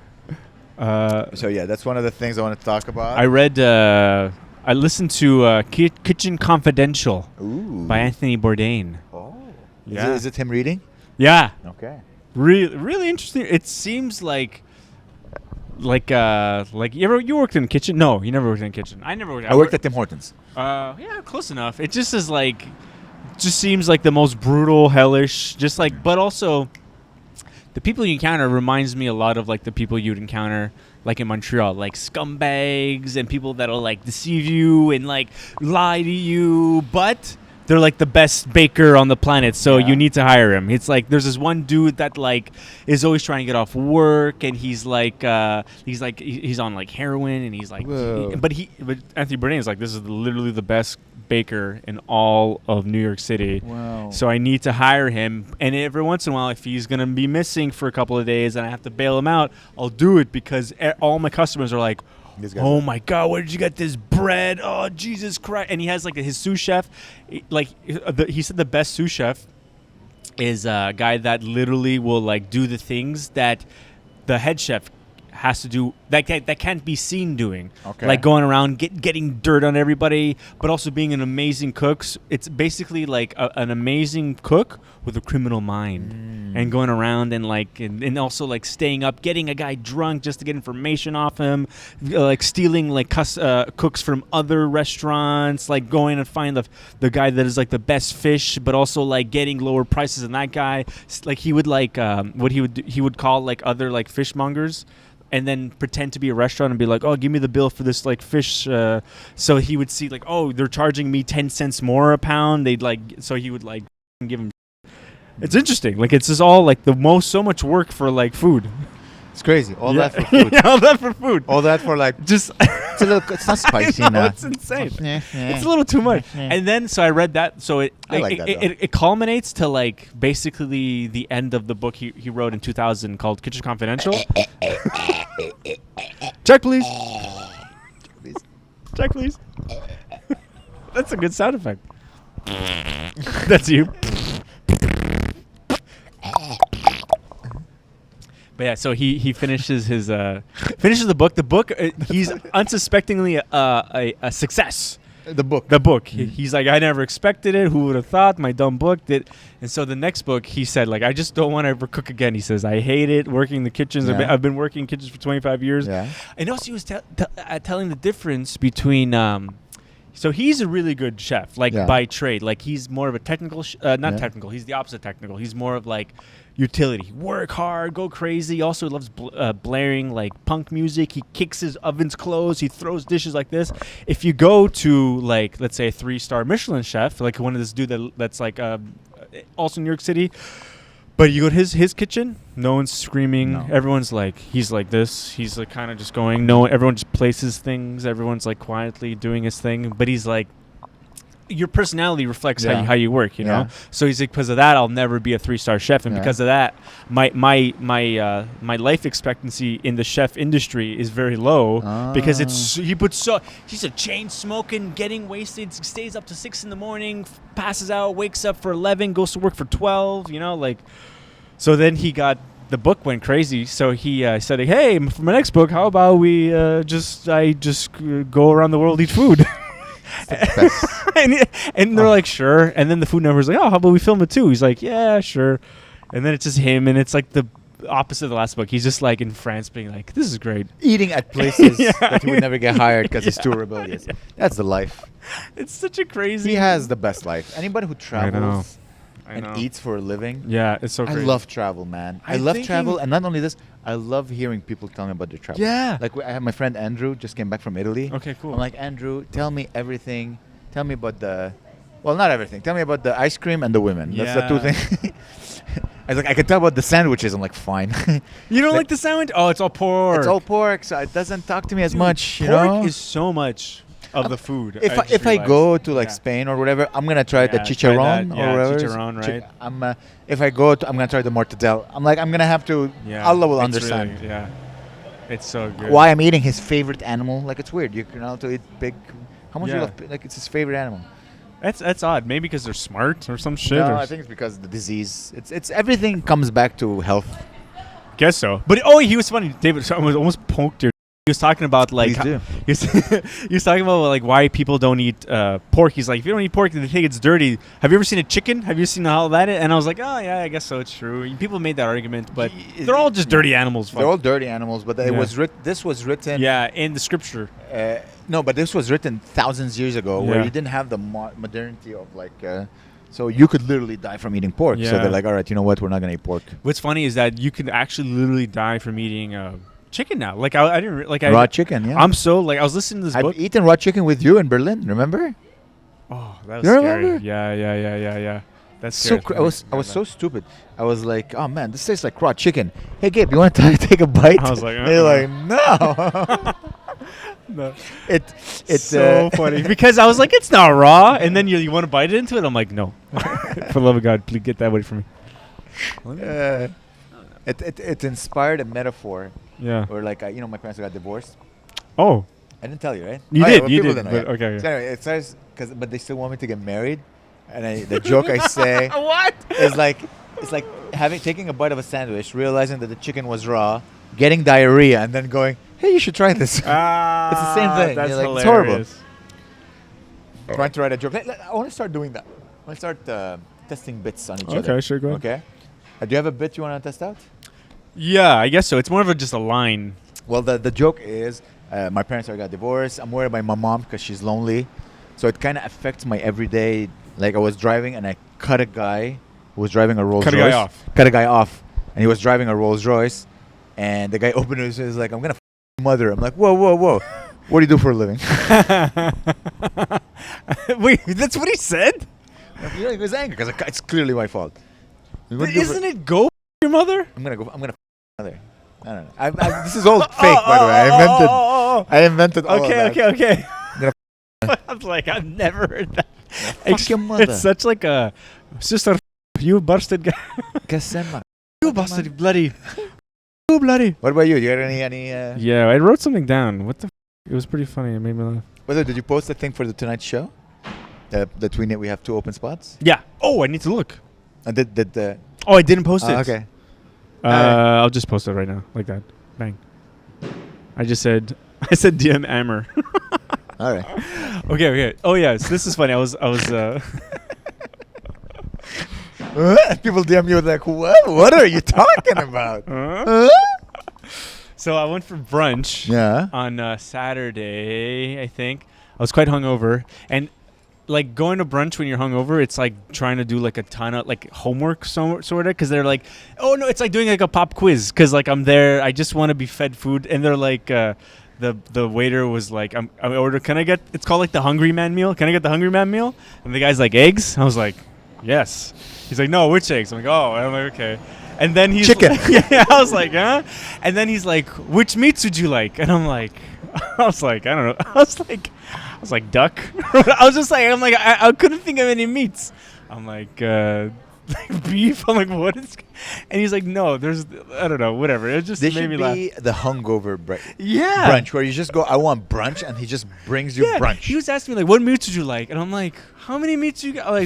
Speaker 1: yeah, that's one of the things I want to talk about.
Speaker 2: I listened to Kitchen Confidential
Speaker 1: Ooh.
Speaker 2: by Anthony Bourdain.
Speaker 1: Oh.
Speaker 2: Yeah.
Speaker 1: Is it him reading?
Speaker 2: Yeah.
Speaker 1: Okay.
Speaker 2: Really interesting. It seems like you worked in a kitchen? No, you never worked in a kitchen. I never worked.
Speaker 1: I worked at Tim Hortons.
Speaker 2: Yeah, close enough. It just is like, just seems like the most brutal, hellish. Just like, but also, the people you encounter reminds me a lot of like the people you'd encounter like in Montreal, like scumbags and people that'll like deceive you and like lie to you, but they're like the best baker on the planet, so you need to hire him. It's like there's this one dude that like is always trying to get off work, and he's on like heroin, and he's like, but Anthony Bourdain is like, this is literally the best baker in all of New York City.
Speaker 1: Wow.
Speaker 2: So I need to hire him, and every once in a while, if he's gonna be missing for a couple of days and I have to bail him out, I'll do it because all my customers are like, oh my God, where did you get this bread? Oh, Jesus Christ. And he has like his sous chef. He said the best sous chef is a guy that literally will like do the things that the head chef has to do that can't be seen doing.
Speaker 1: Okay.
Speaker 2: Like going around getting dirt on everybody, but also being an amazing cook. It's basically like an amazing cook with a criminal mind, and going around and like and also like staying up, getting a guy drunk just to get information off him, like stealing like cooks from other restaurants, like going and find the guy that is like the best fish, but also like getting lower prices than that guy. Like he would like what he would do, he would call like other like fishmongers, and then pretend to be a restaurant and be like, oh, give me the bill for this like fish. So he would see like, oh, they're charging me 10 cents more a pound. They'd like, so he would like give him. It's interesting. Like it's just all like so much work for like food.
Speaker 1: It's crazy. All that for food.
Speaker 2: Yeah, all that for food.
Speaker 1: All that for like
Speaker 2: Just
Speaker 1: it's not spicy
Speaker 2: no,
Speaker 1: now.
Speaker 2: it's insane. It's a little too much. And then so I read that. So it culminates to like basically the end of the book he wrote in 2000 called Kitchen Confidential. Check please. Check please. That's a good sound effect. That's you. But yeah, so he finishes the book. The book, he's unsuspectingly a success.
Speaker 1: The book.
Speaker 2: The book. He's like, I never expected it. Who would have thought? My dumb book did. And so the next book, he said, like, I just don't want to ever cook again. He says, I hate it working in the kitchens.
Speaker 1: Yeah.
Speaker 2: I've been working in kitchens for 25 years.
Speaker 1: Yeah.
Speaker 2: And also he was telling the difference between. So he's a really good chef, like by trade. Like he's more of a technical, technical. He's the opposite technical. He's more of like utility. Work hard, go crazy. He also loves blaring like punk music. He kicks his ovens closed. He throws dishes like this. If you go to like, let's say a 3-star Michelin chef, like one of this dude that's like also in New York City, but you go to his kitchen, no one's screaming. No. Everyone's like, he's like this. He's like kind of just going. No, everyone just places things. Everyone's like quietly doing his thing. But he's like, your personality reflects how you work, you know. So he's like, because of that, I'll never be a 3-star chef, and because of that, my life expectancy in the chef industry is very low because he's a chain smoking, getting wasted, stays up to 6 a.m, passes out, wakes up for 11, goes to work for 12, you know, like. So then the book went crazy. So he said, hey, for my next book, how about we just go around the world, eat food. and they're like, sure. And then the Food Network's like, oh, how about we film it too? He's like, yeah, sure. And then it's just him, and it's like the opposite of the last book. He's just like in France being like, this is great.
Speaker 1: Eating at places
Speaker 2: Yeah.
Speaker 1: that he would never get hired because he's too
Speaker 2: Yeah.
Speaker 1: rebellious.
Speaker 2: Yeah.
Speaker 1: That's the life.
Speaker 2: It's such a crazy...
Speaker 1: He has the best life. Anybody who travels
Speaker 2: I
Speaker 1: and
Speaker 2: know.
Speaker 1: eats for a living.
Speaker 2: Yeah, it's so
Speaker 1: I
Speaker 2: crazy.
Speaker 1: love travel, man. I
Speaker 2: I'm
Speaker 1: love
Speaker 2: thinking-
Speaker 1: travel, and not only this, I love hearing people tell me about their travel.
Speaker 2: Yeah.
Speaker 1: Like I have my friend Andrew just came back from Italy.
Speaker 2: Okay, cool.
Speaker 1: I'm like, Andrew, tell me everything. Tell me about well, not everything. Tell me about the ice cream and the women. That's the two
Speaker 2: Yeah.
Speaker 1: things. I was like, I can tell about the sandwiches. I'm like, fine.
Speaker 2: You don't like the sandwich? Oh, it's all pork.
Speaker 1: It's all pork, so it doesn't talk to me as
Speaker 2: Dude,
Speaker 1: much. You
Speaker 2: pork
Speaker 1: know?
Speaker 2: is so much of the food.
Speaker 1: If I go to like Spain or whatever, I'm gonna try the
Speaker 2: Yeah, try
Speaker 1: chicharron
Speaker 2: that.
Speaker 1: or
Speaker 2: Yeah,
Speaker 1: whatever.
Speaker 2: chicharron, right?
Speaker 1: I'm if I go, I'm gonna try the mortadella. I'm like, I'm gonna have to.
Speaker 2: Yeah,
Speaker 1: Allah will
Speaker 2: it's
Speaker 1: understand
Speaker 2: really- yeah, it's so good.
Speaker 1: why I'm eating his favorite animal. Like it's weird. You can also eat pig. How much you
Speaker 2: Yeah.
Speaker 1: love? Like it's his favorite animal.
Speaker 2: That's odd. Maybe because they're smart or some shit.
Speaker 1: No,
Speaker 2: or
Speaker 1: I think it's because of the disease. It's everything comes back to health.
Speaker 2: guess so. But he was funny. David so I was almost poked your. He was talking about like
Speaker 1: Please do.
Speaker 2: he was, he was talking about like why people don't eat pork. He's like, if you don't eat pork, they think it's dirty. Have you ever seen a chicken? Have you seen how that is? And I was like, oh yeah, I guess so. It's true. People made that argument, but they're all just dirty animals.
Speaker 1: They're all dirty animals, but it
Speaker 2: Yeah.
Speaker 1: was this was written.
Speaker 2: yeah, in the scripture.
Speaker 1: No, but this was written thousands years ago, where
Speaker 2: Yeah.
Speaker 1: you didn't have the modernity of like. So you could literally die from eating pork. So
Speaker 2: Yeah.
Speaker 1: they're like, all right, you know what? We're not gonna eat pork.
Speaker 2: What's funny is that you can actually literally die from eating chicken now. Like I didn't like
Speaker 1: Raw chicken, yeah.
Speaker 2: I'm so like I was listening to this
Speaker 1: I've
Speaker 2: book.
Speaker 1: eaten raw chicken with you in Berlin. Remember?
Speaker 2: Oh, that was
Speaker 1: You
Speaker 2: scary.
Speaker 1: remember?
Speaker 2: Yeah. That's
Speaker 1: So
Speaker 2: scary.
Speaker 1: I was so stupid. I was like, oh man, this tastes like raw chicken. Hey Gabe, you want to take a bite?
Speaker 2: I was like,
Speaker 1: They're like, no.
Speaker 2: No.
Speaker 1: It's
Speaker 2: so funny because I was like, it's not raw, and then you want to bite into it. I'm like, no, for the love of God, please get that away from me.
Speaker 1: It inspired a metaphor
Speaker 2: Yeah.
Speaker 1: where like my parents got divorced.
Speaker 2: Oh,
Speaker 1: I didn't tell you, right?
Speaker 2: You
Speaker 1: Oh,
Speaker 2: did,
Speaker 1: well,
Speaker 2: you
Speaker 1: people
Speaker 2: did,
Speaker 1: didn't know,
Speaker 2: but okay.
Speaker 1: So anyway, it says but they still want me to get married, and the joke I say
Speaker 2: what?
Speaker 1: is like it's like taking a bite of a sandwich, realizing that the chicken was raw, getting diarrhea, and then going, hey, you should try this.
Speaker 2: Ah,
Speaker 1: It's the same thing.
Speaker 2: That's
Speaker 1: You're like, it's horrible.
Speaker 2: hilarious.
Speaker 1: Trying to write a joke. I want to start doing that. I want to start testing bits on each other.
Speaker 2: Okay, sure, go ahead.
Speaker 1: Okay. Do you have a bit you want to test out?
Speaker 2: Yeah, I guess so. It's more of just a line.
Speaker 1: Well, the joke is my parents already got divorced. I'm worried about my mom because she's lonely. So it kind of affects my everyday. Like I was driving and I cut a guy who was driving a Rolls Royce.
Speaker 2: Cut a guy off.
Speaker 1: Cut a guy off. And he was driving a Rolls Royce. And the guy opened his eyes like, I'm going to your mother. I'm like, whoa. What do you do for a living?
Speaker 2: Wait, that's what he said?
Speaker 1: He was angry because it's clearly my fault.
Speaker 2: Isn't it go f- your mother?
Speaker 1: I'm going to f mother. I don't know. This is all fake, by the way. I invented all of that.
Speaker 2: Okay.
Speaker 1: gonna
Speaker 2: I was like, I've never heard that.
Speaker 1: Fuck your mother.
Speaker 2: It's such like a sister. You busted guy.
Speaker 1: Kasema.
Speaker 2: You busted bloody. You bloody.
Speaker 1: What about you? You got any?
Speaker 2: Yeah, I wrote something down. What the? It was pretty funny. It made me laugh.
Speaker 1: By the way, did you post the thing for the Tonight Show? That we have 2 open spots.
Speaker 2: Yeah. Oh, I need to look.
Speaker 1: And did
Speaker 2: Oh, I didn't post it.
Speaker 1: okay.
Speaker 2: I'll just post it right now, like that. Bang. I said DM Amber.
Speaker 1: All right.
Speaker 2: Okay. Oh yeah, so this is funny. I was
Speaker 1: People DM you like, what are you talking about?
Speaker 2: So I went for brunch
Speaker 1: Yeah.
Speaker 2: on Saturday, I think. I was quite hungover, and like going to brunch when you're hungover, it's like trying to do like a ton of like homework sort of, because they're like, oh no, it's like doing like a pop quiz, because like I'm there, I just want to be fed food, and they're like, the waiter was like, I ordered, can I get? It's called like the Hungry Man meal. Can I get the Hungry Man meal? And the guy's like, eggs. I was like, yes. He's like, no, which eggs? I'm like, oh. And I'm like, okay. And then he's
Speaker 1: Chicken.
Speaker 2: Yeah, I was like, huh? And then he's like, which meats would you like? And I'm like, I was like, I don't know. I was like duck. I couldn't think of any meats. I'm like beef. I'm like, what is? And he's like, no, there's, I don't know, whatever. It just
Speaker 1: This
Speaker 2: made
Speaker 1: should
Speaker 2: me laugh.
Speaker 1: be the hungover
Speaker 2: Yeah.
Speaker 1: brunch, where you just go, I want brunch, and he just brings you
Speaker 2: Yeah.
Speaker 1: brunch.
Speaker 2: He was asking me like, what meats would you like? And I'm like, how many meats you got? I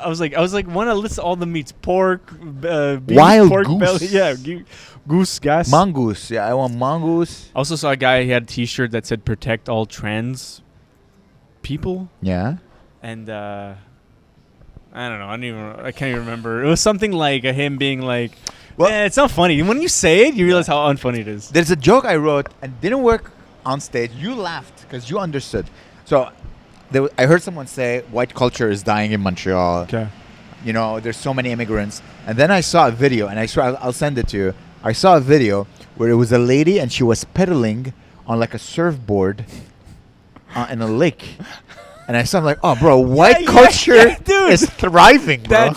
Speaker 2: was like, want to list all the meats: pork, beef,
Speaker 1: Wild
Speaker 2: pork
Speaker 1: goose.
Speaker 2: belly, yeah, goose, gas.
Speaker 1: Mongoose. Yeah, I want mongoose.
Speaker 2: I also saw a guy. He had a T-shirt that said "Protect all trans people,"
Speaker 1: Yeah.
Speaker 2: and I don't know. I can't even remember. It was something like him being like,
Speaker 1: Well-
Speaker 2: it's not funny. When you say it, you realize how unfunny it is.
Speaker 1: There's a joke I wrote and didn't work on stage. You laughed because you understood. So I heard someone say white culture is dying in Montreal.
Speaker 2: Okay.
Speaker 1: You know, there's so many immigrants. And then I saw a video, and I swear I'll send it to you. I saw a video where it was a lady and she was pedaling on like a surfboard in a lake. And I saw, I'm like, oh, bro, white culture
Speaker 2: dude.
Speaker 1: is thriving, bro.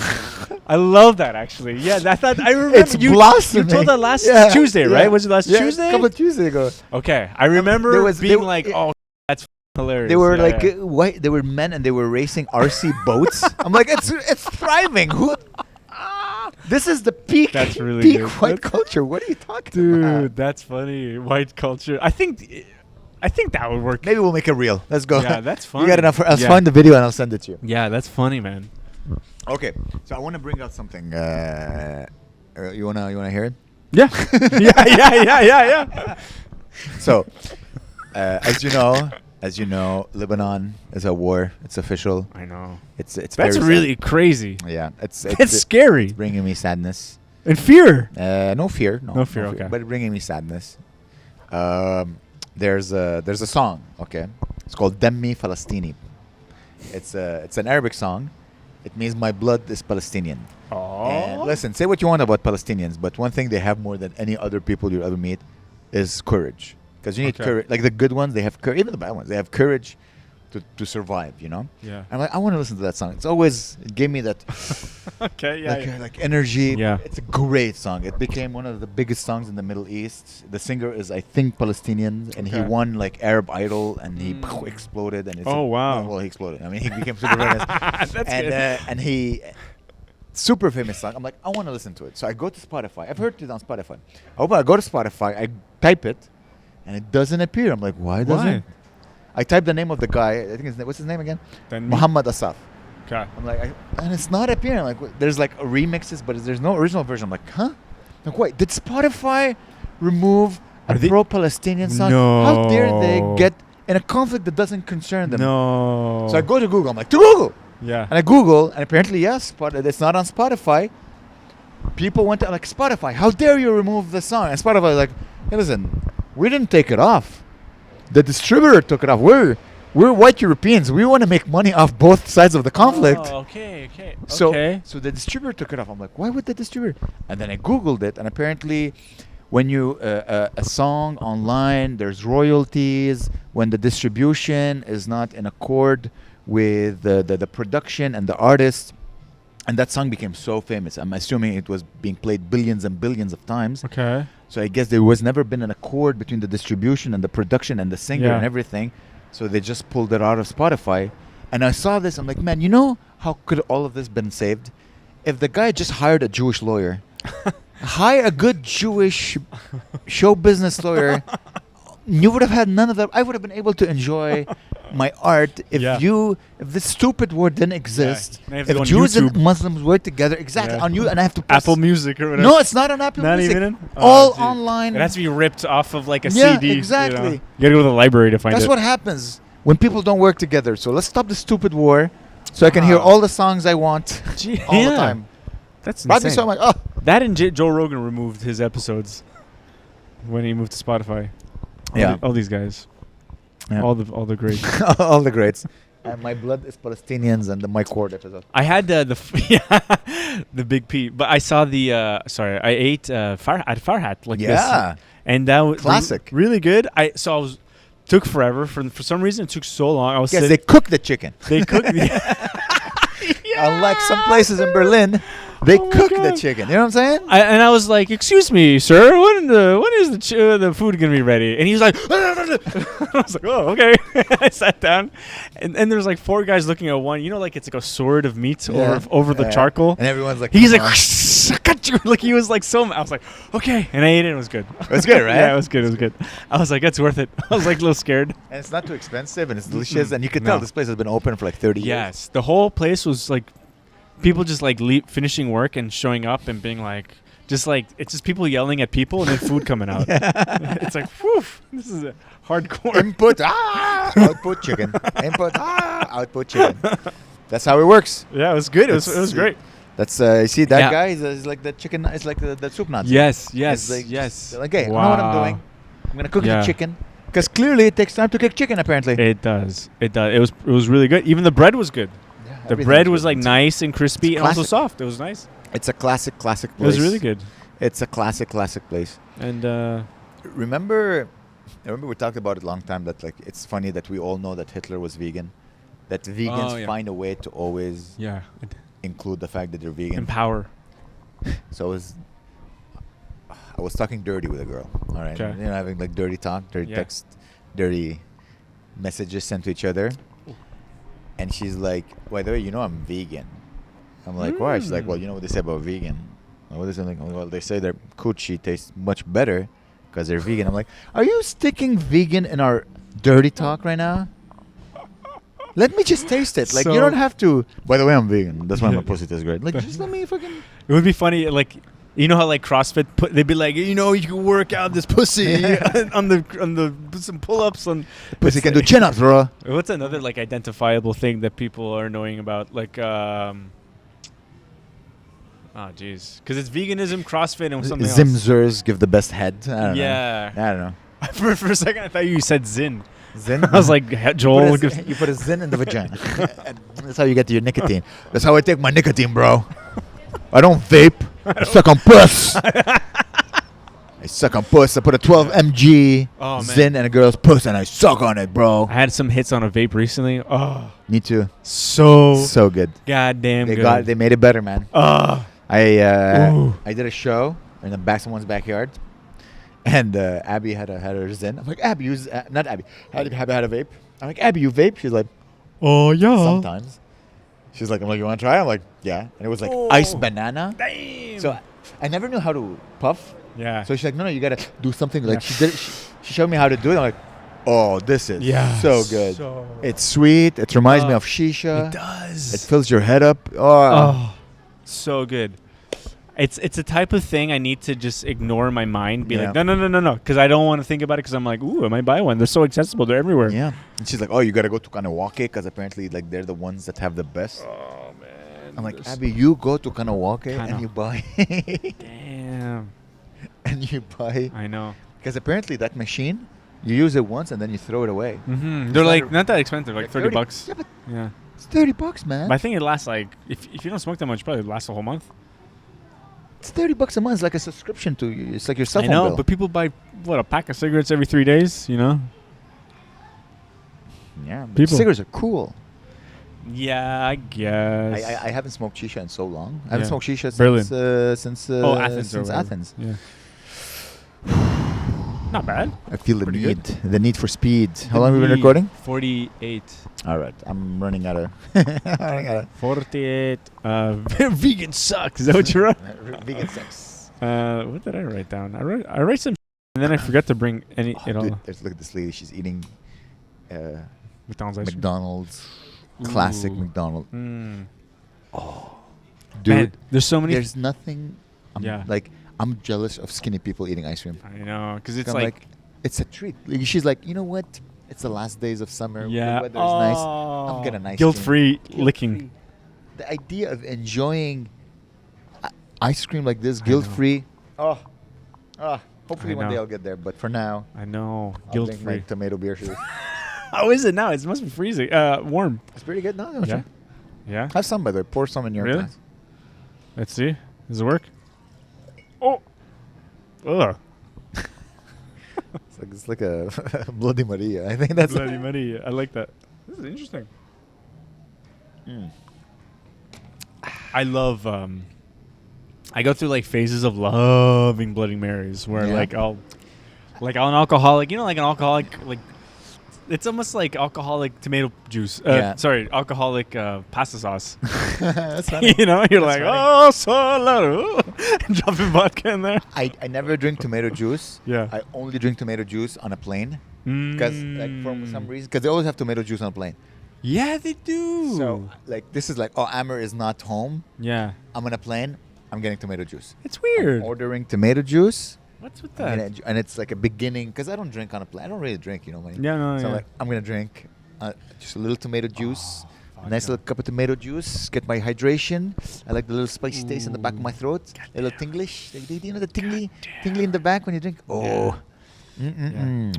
Speaker 2: I love that, actually. Yeah, I remember
Speaker 1: It's
Speaker 2: you
Speaker 1: blossoming.
Speaker 2: told that last
Speaker 1: Yeah,
Speaker 2: Tuesday, right?
Speaker 1: yeah.
Speaker 2: Was it last
Speaker 1: Yeah,
Speaker 2: Tuesday?
Speaker 1: a couple of Tuesdays ago.
Speaker 2: Okay, I remember
Speaker 1: they
Speaker 2: being
Speaker 1: were-
Speaker 2: like, "Oh, that's hilarious."
Speaker 1: They were
Speaker 2: Yeah,
Speaker 1: like
Speaker 2: yeah.
Speaker 1: white. They were men, and they were racing RC boats. I'm like, it's thriving. Who? This is the peak.
Speaker 2: That's really
Speaker 1: peak
Speaker 2: good.
Speaker 1: white culture. What are you talking about?
Speaker 2: Dude, that's funny. White culture. I think that would work.
Speaker 1: Maybe we'll make a reel. Let's go.
Speaker 2: Yeah, that's
Speaker 1: You
Speaker 2: funny.
Speaker 1: got enough? I'll
Speaker 2: Yeah.
Speaker 1: find the video and I'll send it to you.
Speaker 2: Yeah, that's funny, man.
Speaker 1: Okay. So I want to bring out something. You wanna hear it?
Speaker 2: Yeah, yeah.
Speaker 1: So, as you know, Lebanon is at war. It's official.
Speaker 2: I know.
Speaker 1: It's
Speaker 2: That's
Speaker 1: very sad.
Speaker 2: really crazy.
Speaker 1: Yeah.
Speaker 2: It's scary
Speaker 1: bringing me sadness.
Speaker 2: and fear.
Speaker 1: No fear.
Speaker 2: No fear, okay.
Speaker 1: But bringing me sadness. There's a song. Okay, it's called "Demmi Falastini." It's an Arabic song. It means my blood is Palestinian. And listen, say what you want about Palestinians, but one thing they have more than any other people you'll ever meet is courage. Because you need
Speaker 2: Okay.
Speaker 1: courage. Like the good ones, they have courage. Even the bad ones, they have courage to survive. You know.
Speaker 2: Yeah.
Speaker 1: I'm like, I want to listen to that song. It gave me that
Speaker 2: Okay. Yeah.
Speaker 1: like energy.
Speaker 2: Yeah.
Speaker 1: It's a great song. It became one of the biggest songs in the Middle East. The singer is, I think, Palestinian, and he
Speaker 2: Okay.
Speaker 1: won like Arab Idol, and he
Speaker 2: Mm.
Speaker 1: exploded. And it's
Speaker 2: Oh, wow.
Speaker 1: well, he exploded. I mean, he became super famous.
Speaker 2: That's
Speaker 1: and
Speaker 2: good.
Speaker 1: and he super famous song. I'm like, I want to listen to it. So I go to Spotify. I've heard it on Spotify. I go to Spotify. I type it, and it doesn't appear. I'm like, why doesn't?
Speaker 2: Why?
Speaker 1: I type the name of the guy. I think what's his name again?
Speaker 2: Then
Speaker 1: Muhammad Asaf.
Speaker 2: Okay.
Speaker 1: I'm like, and it's not appearing. Like, there's like remixes, but there's no original version. I'm like, huh? Like, wait, did Spotify remove a
Speaker 2: Are they-
Speaker 1: pro-Palestinian song? How dare they
Speaker 2: No.
Speaker 1: get in a conflict that doesn't concern them?
Speaker 2: No.
Speaker 1: So I go to Google. I'm like, to Google,
Speaker 2: Yeah.
Speaker 1: and I Google, and apparently yes, but it's not on Spotify. People went to like Spotify. How dare you remove the song? And Spotify was like, hey, listen, we didn't take it off. The distributor took it off. We're white Europeans. We want to make money off both sides of the conflict.
Speaker 2: Oh, okay.
Speaker 1: So,
Speaker 2: okay.
Speaker 1: so the distributor took it off. I'm like, why would the distributor? And then I Googled it, and apparently, when you a song online, there's royalties. When the distribution is not in accord with the production and the artist, and that song became so famous. I'm assuming it was being played billions and billions of times.
Speaker 2: Okay.
Speaker 1: So I guess there was never been an accord between the distribution and the production and the singer
Speaker 2: Yeah.
Speaker 1: and everything. So they just pulled it out of Spotify. And I saw this. I'm like, man, you know how could all of this been saved? If the guy just hired a Jewish lawyer, hire a good Jewish show business lawyer, you would have had none of that. I would have been able to enjoy my art if
Speaker 2: Yeah.
Speaker 1: if this stupid word didn't exist.
Speaker 2: Now you have to go
Speaker 1: If
Speaker 2: on
Speaker 1: Jews and
Speaker 2: YouTube.
Speaker 1: Muslims work together, exactly
Speaker 2: Yeah.
Speaker 1: on you, and I have to press
Speaker 2: Apple Music or whatever.
Speaker 1: No, it's not on Apple
Speaker 2: Not
Speaker 1: Music.
Speaker 2: even in?
Speaker 1: All
Speaker 2: Oh, dude.
Speaker 1: online.
Speaker 2: It has to be ripped off of like a
Speaker 1: Yeah,
Speaker 2: CD.
Speaker 1: exactly.
Speaker 2: You gotta go to the library to find
Speaker 1: That's
Speaker 2: it.
Speaker 1: what happens when people don't work together. So let's stop the stupid war, so I can hear
Speaker 2: Wow.
Speaker 1: all the songs I want
Speaker 2: Gee,
Speaker 1: all the
Speaker 2: yeah.
Speaker 1: time.
Speaker 2: That's
Speaker 1: Brought me
Speaker 2: insane.
Speaker 1: so much. Oh,
Speaker 2: That and Joe Rogan removed his episodes when he moved to Spotify.
Speaker 1: Yeah.
Speaker 2: All these guys.
Speaker 1: Yeah.
Speaker 2: All the greats.
Speaker 1: all the greats. And my blood is Palestinians, and the Mike Ward episode.
Speaker 2: I had the Big P, but I saw the I ate at Farhat like this.
Speaker 1: Yeah.
Speaker 2: And that was
Speaker 1: Classic.
Speaker 2: really good. Took forever for some reason it took so long. I was
Speaker 1: Yes,
Speaker 2: sitting-
Speaker 1: they cook the chicken.
Speaker 2: they cooked
Speaker 1: Unlike some places in Berlin, they
Speaker 2: Oh my
Speaker 1: cook the
Speaker 2: God.
Speaker 1: chicken. You know what I'm saying?
Speaker 2: and I was like, "Excuse me, sir, when is the food gonna be ready?" And he was like, I was like, "Oh, okay." I sat down, and there's like four guys looking at one. You know, like it's like a sword of meat
Speaker 1: Yeah.
Speaker 2: over the
Speaker 1: Yeah.
Speaker 2: charcoal.
Speaker 1: And everyone's like,
Speaker 2: He's
Speaker 1: "Come
Speaker 2: like,
Speaker 1: on."
Speaker 2: "I got you." Like he was like so. I was like, "Okay," and I ate it. It was good.
Speaker 1: It was good, right?
Speaker 2: Yeah, it was good. It was good. I was like, "That's worth it." I was like a little scared.
Speaker 1: And it's not too expensive, and it's delicious, and you can tell
Speaker 2: No.
Speaker 1: this place has been open for like 30 years.
Speaker 2: Yes, the whole place was like people just like finishing work and showing up and being like, just like it's just people yelling at people and then food coming out. It's like, whew, this is hardcore.
Speaker 1: Input, output chicken. Input, output chicken. That's how it works.
Speaker 2: Yeah, it was good. It was great.
Speaker 1: That's you see that
Speaker 2: Yeah.
Speaker 1: guy is like the chicken. It's like the soup Nazi.
Speaker 2: Yes,
Speaker 1: It's like,
Speaker 2: yes.
Speaker 1: Like, hey, I know what I'm doing. I'm gonna cook the chicken because clearly it takes time to cook chicken. Apparently,
Speaker 2: It does. It does. It was really good. Even the bread was good.
Speaker 1: Yeah,
Speaker 2: The
Speaker 1: everything
Speaker 2: bread was
Speaker 1: good.
Speaker 2: like nice and crispy and also
Speaker 1: classic.
Speaker 2: soft. It was nice.
Speaker 1: It's a classic place.
Speaker 2: It was really good.
Speaker 1: It's a classic place.
Speaker 2: And
Speaker 1: Remember we talked about it a long time that like it's funny that we all know that Hitler was vegan, that vegans
Speaker 2: yeah.
Speaker 1: find a way to always
Speaker 2: yeah,
Speaker 1: include the fact that they're vegan.
Speaker 2: empower.
Speaker 1: So I was talking dirty with a girl, all right,
Speaker 2: Okay.
Speaker 1: you know, having like dirty talk, dirty
Speaker 2: Yeah.
Speaker 1: text, dirty messages sent to each other, and she's like, by the way, you know I'm vegan. I'm like, why? She's like, well, you know what they say about vegan. What is it? Like, well, they say their coochie tastes much better because they're vegan. I'm like, are you sticking vegan in our dirty talk right now? Let me just taste it. Like, you
Speaker 2: So-
Speaker 1: don't have to. By the way, I'm vegan. That's why my pussy tastes great. Like, just let me fucking.
Speaker 2: It would be funny, like you know how like CrossFit they'd be like, you know, you can work out this pussy on the some pull-ups on.
Speaker 1: Pussy can do chin-ups, bro.
Speaker 2: What's another like identifiable thing that people are knowing about? Like, oh jeez, because it's veganism, CrossFit, and something else.
Speaker 1: Zimzers give the best head. I don't know.
Speaker 2: Yeah.
Speaker 1: I don't know.
Speaker 2: for a second, I thought you said Zin.
Speaker 1: Zin.
Speaker 2: I was like, Joel.
Speaker 1: You put a zin in the vagina. And that's how you get your nicotine. That's how I take my nicotine, bro. I don't vape. I suck on puss. I suck on puss. I put a 12 mg
Speaker 2: Oh, man.
Speaker 1: zin in a girl's puss and I suck on it, bro.
Speaker 2: I had some hits on a vape recently. Oh,
Speaker 1: Me too.
Speaker 2: so
Speaker 1: So good.
Speaker 2: goddamn good.
Speaker 1: They made it better, man.
Speaker 2: Oh,
Speaker 1: I did a show in someone's backyard, and Abby had her zin. I'm like, Abby, use not Abby. Abby had a vape. I'm like, Abby, you vape? She's like,
Speaker 2: oh yeah.
Speaker 1: sometimes. She's like, I'm like, you want to try? I'm like, yeah. And it was like iced banana.
Speaker 2: Damn.
Speaker 1: So I never knew how to puff.
Speaker 2: yeah.
Speaker 1: So she's like, no, you gotta do something. Like she did. She showed me how to do it. I'm like, oh, this is so good. It's sweet. It reminds me of shisha.
Speaker 2: It does.
Speaker 1: It fills your head up.
Speaker 2: Oh, so good. It's a type of thing I need to just ignore in my mind. Be
Speaker 1: Yeah.
Speaker 2: like, no, because I don't want to think about it. Because I'm like, ooh, I might buy one. They're so accessible. They're everywhere.
Speaker 1: Yeah. And she's like, oh, you gotta go to Kanawake because apparently like they're the ones that have the best.
Speaker 2: Oh man.
Speaker 1: I'm like, Abby, you go to Kanawake and you buy
Speaker 2: Damn.
Speaker 1: and you buy
Speaker 2: I know.
Speaker 1: because apparently that machine you use it once and then you throw it away.
Speaker 2: Mm-hmm.
Speaker 1: It's
Speaker 2: They're
Speaker 1: not
Speaker 2: like
Speaker 1: a-
Speaker 2: not that expensive, like 30 bucks.
Speaker 1: Yeah, but
Speaker 2: Yeah.
Speaker 1: it's $30, man.
Speaker 2: But I think it lasts like if you don't smoke that much, probably lasts a whole month.
Speaker 1: It's $30 a month. It's like a subscription to you. It's like your cell
Speaker 2: I
Speaker 1: phone
Speaker 2: know,
Speaker 1: bill.
Speaker 2: but people buy what, a pack of cigarettes every 3 days. You know.
Speaker 1: Yeah, but
Speaker 2: People.
Speaker 1: cigarettes are cool.
Speaker 2: Yeah, I guess.
Speaker 1: I haven't smoked shisha in so long. I haven't
Speaker 2: Yeah.
Speaker 1: smoked shisha
Speaker 2: Berlin.
Speaker 1: since
Speaker 2: Athens.
Speaker 1: since
Speaker 2: or whatever.
Speaker 1: Athens.
Speaker 2: Yeah. Not bad.
Speaker 1: I feel the
Speaker 2: Pretty
Speaker 1: need,
Speaker 2: good.
Speaker 1: the need for speed. How long have we been recording?
Speaker 2: 48.
Speaker 1: All right, I'm running out of.
Speaker 2: 48. Vegan sucks. Is that what you wrote?
Speaker 1: Vegan sex.
Speaker 2: What did I write down? I write some and then I forgot to bring any
Speaker 1: Oh,
Speaker 2: it all.
Speaker 1: dude, look at this lady. She's eating
Speaker 2: McDonald's ice cream.
Speaker 1: McDonald's, classic
Speaker 2: Ooh.
Speaker 1: McDonald's.
Speaker 2: Mm.
Speaker 1: Dude,
Speaker 2: Man, there's so many.
Speaker 1: there's nothing.
Speaker 2: Yeah.
Speaker 1: Like I'm jealous of skinny people eating ice cream.
Speaker 2: I know, because it's
Speaker 1: I'm
Speaker 2: like,
Speaker 1: it's a treat. Like, she's like, you know what? It's the last days of summer.
Speaker 2: yeah,
Speaker 1: The weather is nice. I'm getting ice cream.
Speaker 2: guilt-free licking.
Speaker 1: Guilt-free. The idea of enjoying ice cream like this,
Speaker 2: I know.
Speaker 1: guilt-free. Hopefully
Speaker 2: I
Speaker 1: one day
Speaker 2: know.
Speaker 1: I'll get there. But for now,
Speaker 2: I know,
Speaker 1: I'll drink my
Speaker 2: guilt-free.
Speaker 1: tomato beer. Shoes.
Speaker 2: How is it now? It must be freezing. Warm.
Speaker 1: It's pretty good. No,
Speaker 2: Yeah. Yeah.
Speaker 1: Have some by the way. Pour some in your
Speaker 2: Really?
Speaker 1: glass.
Speaker 2: Let's see. Does it work? Oh. Ugh.
Speaker 1: It's like a Bloody Maria. I think that's
Speaker 2: Bloody Maria. I like that. This is interesting.
Speaker 1: Mm.
Speaker 2: I love. I go through like phases of loving Bloody Marys, where
Speaker 1: Yeah.
Speaker 2: like an alcoholic, you know, like an alcoholic, like it's almost like alcoholic tomato juice.
Speaker 1: Yeah.
Speaker 2: Sorry, alcoholic pasta sauce.
Speaker 1: That's funny.
Speaker 2: You know, you're
Speaker 1: That's
Speaker 2: like,
Speaker 1: funny.
Speaker 2: oh, salad, dropping vodka in there.
Speaker 1: I never drink tomato juice.
Speaker 2: Yeah.
Speaker 1: I only drink tomato juice on a plane because like for some reason because they always have tomato juice on a plane.
Speaker 2: Yeah, they do.
Speaker 1: So like this is like Amr is not home.
Speaker 2: yeah,
Speaker 1: I'm on a plane. I'm getting tomato juice.
Speaker 2: it's weird.
Speaker 1: I'm ordering tomato juice.
Speaker 2: What's with
Speaker 1: I'm
Speaker 2: that?
Speaker 1: gonna and it's like a beginning because I don't drink on a plane. I don't really drink, man.
Speaker 2: Yeah, no,
Speaker 1: So
Speaker 2: yeah.
Speaker 1: I'm like I'm gonna drink just a little tomato juice Nice little cup of tomato juice. Get my hydration. I like the little spicy taste in the back of my throat. A little tinglish. You know the tingly in the back when you drink? Oh.
Speaker 2: Yeah.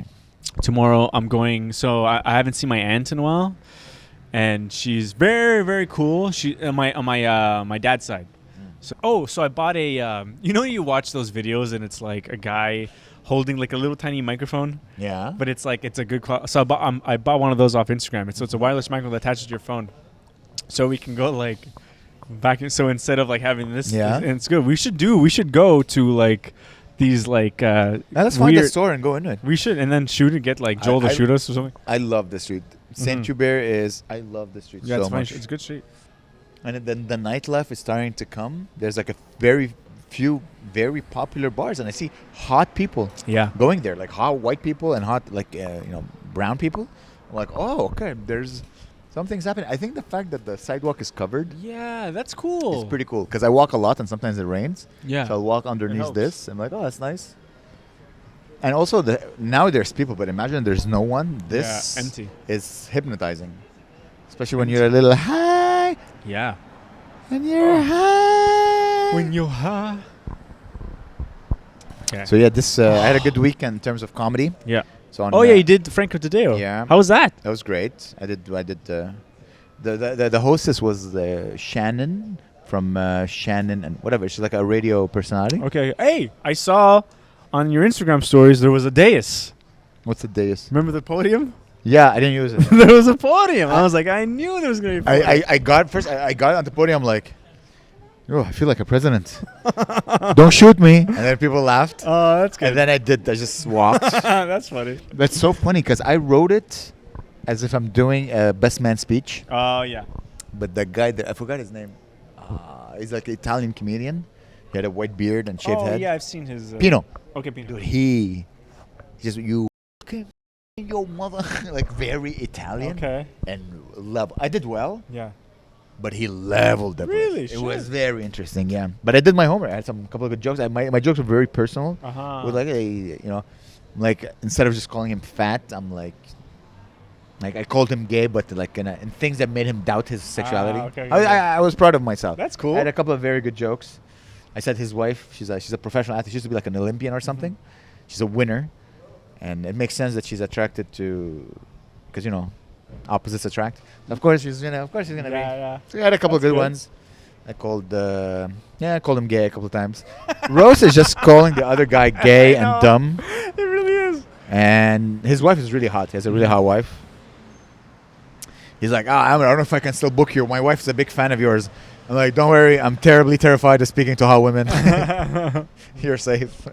Speaker 2: Tomorrow I'm going. So I haven't seen my aunt in a while, and she's very, very cool. She on my dad's side. So I bought a. You watch those videos and it's like a guy holding like a little tiny microphone.
Speaker 1: Yeah.
Speaker 2: But it's like it's a good quality. So I bought one of those off Instagram. So it's a wireless microphone that attaches to your phone, so we can go like back. So instead of like having this, and it's good. We should go to like these like.
Speaker 1: Let's find a store and go in it.
Speaker 2: We should and then shoot and get like Joel to shoot us or something.
Speaker 1: I love the street. Saint Hubert is. I love the street so much.
Speaker 2: It's a good street.
Speaker 1: And then the nightlife is starting to come. There's like a very few very popular bars, and I see hot people going there, like hot white people and hot like brown people. I'm like, oh, okay, there's something's happening. I think the fact that the sidewalk is covered,
Speaker 2: that's cool.
Speaker 1: It's pretty cool because I walk a lot and sometimes it rains.
Speaker 2: Yeah,
Speaker 1: so I'll walk underneath this. I'm like, oh, that's nice. And also now there's people, but imagine there's no one. This
Speaker 2: empty
Speaker 1: is hypnotizing, especially when you're a little high.
Speaker 2: Yeah.
Speaker 1: When you're high.
Speaker 2: When you're high. Okay.
Speaker 1: So yeah, this I had a good week in terms of comedy.
Speaker 2: Yeah.
Speaker 1: So on,
Speaker 2: you did Franco Tadeo.
Speaker 1: Yeah.
Speaker 2: How was that?
Speaker 1: That was great. I did. The hostess was Shannon from Shannon and whatever. She's like a radio personality.
Speaker 2: Okay. Hey, I saw on your Instagram stories there was a dais.
Speaker 1: What's the dais?
Speaker 2: Remember the podium?
Speaker 1: Yeah, I didn't use it.
Speaker 2: There was a podium. I was like, I knew there was going to be a podium.
Speaker 1: I got on the podium like, oh, I feel like a president. Don't shoot me. And then people laughed.
Speaker 2: Oh, that's good.
Speaker 1: And then I just walked.
Speaker 2: That's funny.
Speaker 1: That's so funny because I wrote it as if I'm doing a best man speech.
Speaker 2: Oh, yeah.
Speaker 1: But the guy, I forgot his name. He's like an Italian comedian. He had a white beard and shaved head.
Speaker 2: Oh, yeah, I've seen his...
Speaker 1: Pino.
Speaker 2: Okay, Pino.
Speaker 1: Dude, he just, your mother, like very Italian.
Speaker 2: Okay.
Speaker 1: And level. I did well.
Speaker 2: Yeah.
Speaker 1: But he leveled the
Speaker 2: Really?
Speaker 1: It was very interesting, yeah. But I did my homework. I had couple of good jokes. My jokes were very personal. With like instead of just calling him fat, I'm like I called him gay, but like in things that made him doubt his sexuality.
Speaker 2: Okay.
Speaker 1: I was proud of myself.
Speaker 2: That's cool.
Speaker 1: I had a couple of very good jokes. I said his wife, she's a professional athlete. She used to be like an Olympian or something. She's a winner, and it makes sense that she's attracted to, because opposites attract. Of course she's gonna be.
Speaker 2: Yeah.
Speaker 1: So I had a couple of good ones. I called him gay a couple of times. Rose is just calling the other guy gay and dumb.
Speaker 2: It really is.
Speaker 1: And his wife is really hot. He has a really hot wife. He's like, I don't know if I can still book you. My wife's a big fan of yours. I'm like, don't worry. I'm terribly terrified of speaking to hot women. You're safe.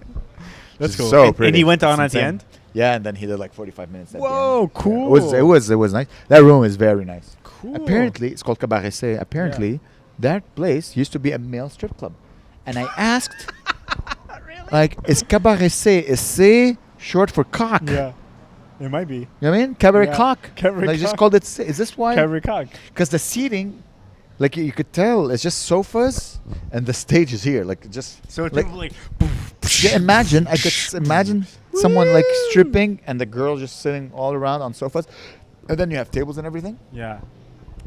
Speaker 2: That's
Speaker 1: She's
Speaker 2: cool.
Speaker 1: So pretty.
Speaker 2: And he went on at the end?
Speaker 1: Yeah, and then he did like 45 minutes at the end.
Speaker 2: Whoa, cool.
Speaker 1: Yeah, it was nice. That room is very nice.
Speaker 2: Cool.
Speaker 1: Apparently, it's called Cabaret C. Apparently, that place used to be a male strip club. And I asked,
Speaker 2: really?
Speaker 1: Like, is Cabaret C, is C short for cock?
Speaker 2: Yeah. It might be.
Speaker 1: You know what I mean? Cabaret cock.
Speaker 2: Cabaret
Speaker 1: like,
Speaker 2: cock.
Speaker 1: just called it C. Is this why?
Speaker 2: Cabaret cock.
Speaker 1: Because the seating, like you could tell, it's just sofas and the stage is here. Like, just.
Speaker 2: So it's
Speaker 1: like imagine, I could imagine someone like stripping and the girl just sitting all around on sofas. And then you have tables and everything.
Speaker 2: Yeah.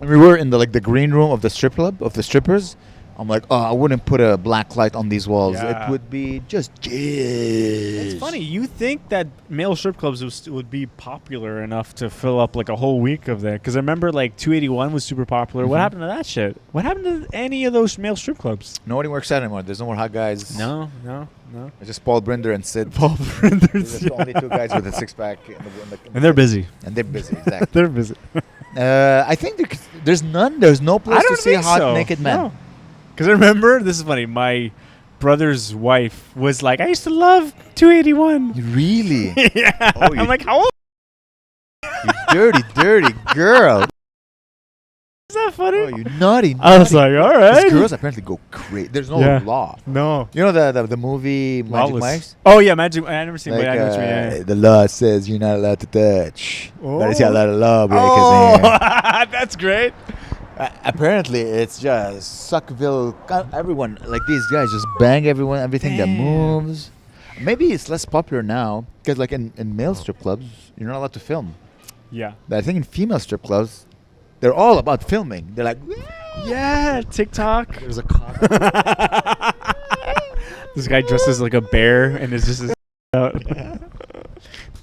Speaker 1: And we were in the green room of the strip club, of the strippers. I'm like, oh, I wouldn't put a black light on these walls.
Speaker 2: Yeah.
Speaker 1: It would be just jizz.
Speaker 2: It's funny. You think that male strip clubs would be popular enough to fill up like a whole week of that? Because I remember like 281 was super popular. What happened to that shit? What happened to any of those male strip clubs?
Speaker 1: Nobody works out anymore. There's no more hot guys.
Speaker 2: No.
Speaker 1: It's just Paul Brinder and Sid.
Speaker 2: Paul Brinder.
Speaker 1: There's the only two guys with a six-pack.
Speaker 2: And they're busy.
Speaker 1: And they're busy, exactly.
Speaker 2: They're busy.
Speaker 1: I think there's no place to see hot naked men.
Speaker 2: No. Because I remember, this is funny, my brother's wife was like, I used to love 281.
Speaker 1: Really?
Speaker 2: Yeah.
Speaker 1: Oh,
Speaker 2: I'm like, how old?
Speaker 1: You dirty girl.
Speaker 2: Is that funny?
Speaker 1: Oh, you naughty.
Speaker 2: I was like, all right.
Speaker 1: These girls apparently go crazy. There's no law.
Speaker 2: No.
Speaker 1: You know the movie Magic
Speaker 2: Lawless.
Speaker 1: Mike's?
Speaker 2: Oh, yeah, Magic. I never seen
Speaker 1: Like,
Speaker 2: Magic.
Speaker 1: the law says you're not allowed to touch.
Speaker 2: Oh.
Speaker 1: But it's a lot of law breakers
Speaker 2: Oh,
Speaker 1: here.
Speaker 2: that's great.
Speaker 1: Apparently, it's just Suckville. Everyone, like these guys, just bang everything that moves. Maybe it's less popular now because, like in male strip clubs, you're not allowed to film.
Speaker 2: Yeah.
Speaker 1: But I think in female strip clubs, they're all about filming. They're like,
Speaker 2: Yeah, TikTok.
Speaker 1: there's a cock.
Speaker 2: This guy dresses like a bear and is just out.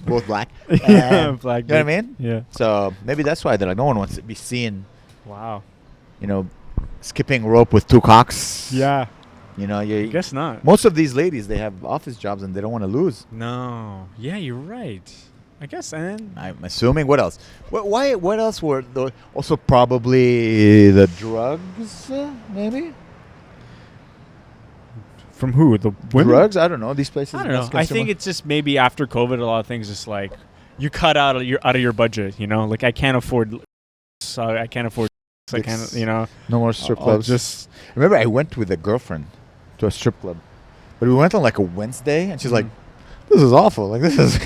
Speaker 1: Both black.
Speaker 2: Yeah,
Speaker 1: And-
Speaker 2: black.
Speaker 1: You know what I
Speaker 2: dude.
Speaker 1: mean?
Speaker 2: Yeah.
Speaker 1: So maybe that's why they're like, no one wants to be seen,
Speaker 2: Wow.
Speaker 1: you know, skipping rope with two cocks.
Speaker 2: Yeah.
Speaker 1: You know,
Speaker 2: I
Speaker 1: you.
Speaker 2: guess not.
Speaker 1: Most of these ladies, they have office jobs and they don't want to lose.
Speaker 2: No. Yeah, you're right. I guess. And then
Speaker 1: I'm assuming. What else? Why? What else were also probably the drugs? Maybe
Speaker 2: from who? The women?
Speaker 1: drugs. I don't know. These places.
Speaker 2: I don't know.
Speaker 1: must
Speaker 2: I
Speaker 1: consume
Speaker 2: think it's just maybe after COVID, a lot of things just like you cut out of your budget. You know, like I can't afford. So I can't afford. I can't.
Speaker 1: Dicks.
Speaker 2: You know.
Speaker 1: no more strip
Speaker 2: I'll
Speaker 1: clubs.
Speaker 2: just.
Speaker 1: Remember, I went with a girlfriend to a strip club, but we went on like a Wednesday, and she's like, "This is awful. Like this is."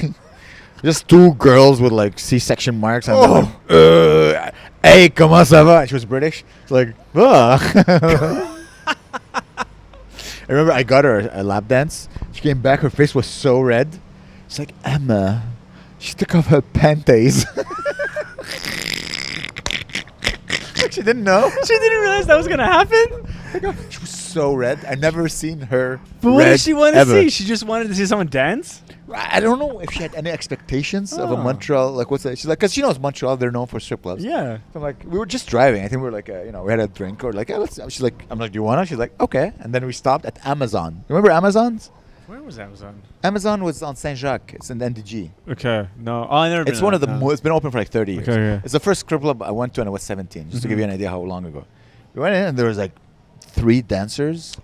Speaker 1: Just two girls with like C-section marks and they're like, hey, comment ça va? And she was British. It's like, I remember I got her a lap dance. She came back, her face was so red. She's like, Emma, she took off her panties. She didn't know.
Speaker 2: She didn't realize that was gonna happen.
Speaker 1: She was so red. I never seen her.
Speaker 2: But what
Speaker 1: red
Speaker 2: did she want to
Speaker 1: ever.
Speaker 2: see? She just wanted to see someone dance.
Speaker 1: I don't know if she had any expectations of a
Speaker 2: Oh.
Speaker 1: Montreal. Like, what's that? She's like, because she knows Montreal, they're known for strip clubs.
Speaker 2: Yeah.
Speaker 1: So I'm like, we were just driving. I think we were like, we had a drink or like, yeah, let's. She's like, I'm like, do you wanna? She's like, okay. And then we stopped at Amazon. Remember Amazon's?
Speaker 2: Where was Amazon?
Speaker 1: Amazon was on Saint Jacques. It's in NDG.
Speaker 2: Okay. No. Oh, I never.
Speaker 1: It's one of the. It's been open for like 30 years.
Speaker 2: Okay. Yeah.
Speaker 1: It's the first strip club I went to, and I was 17. Just to give
Speaker 2: Mhm.
Speaker 1: you an idea how long ago. We went in, and there was like 3 dancers.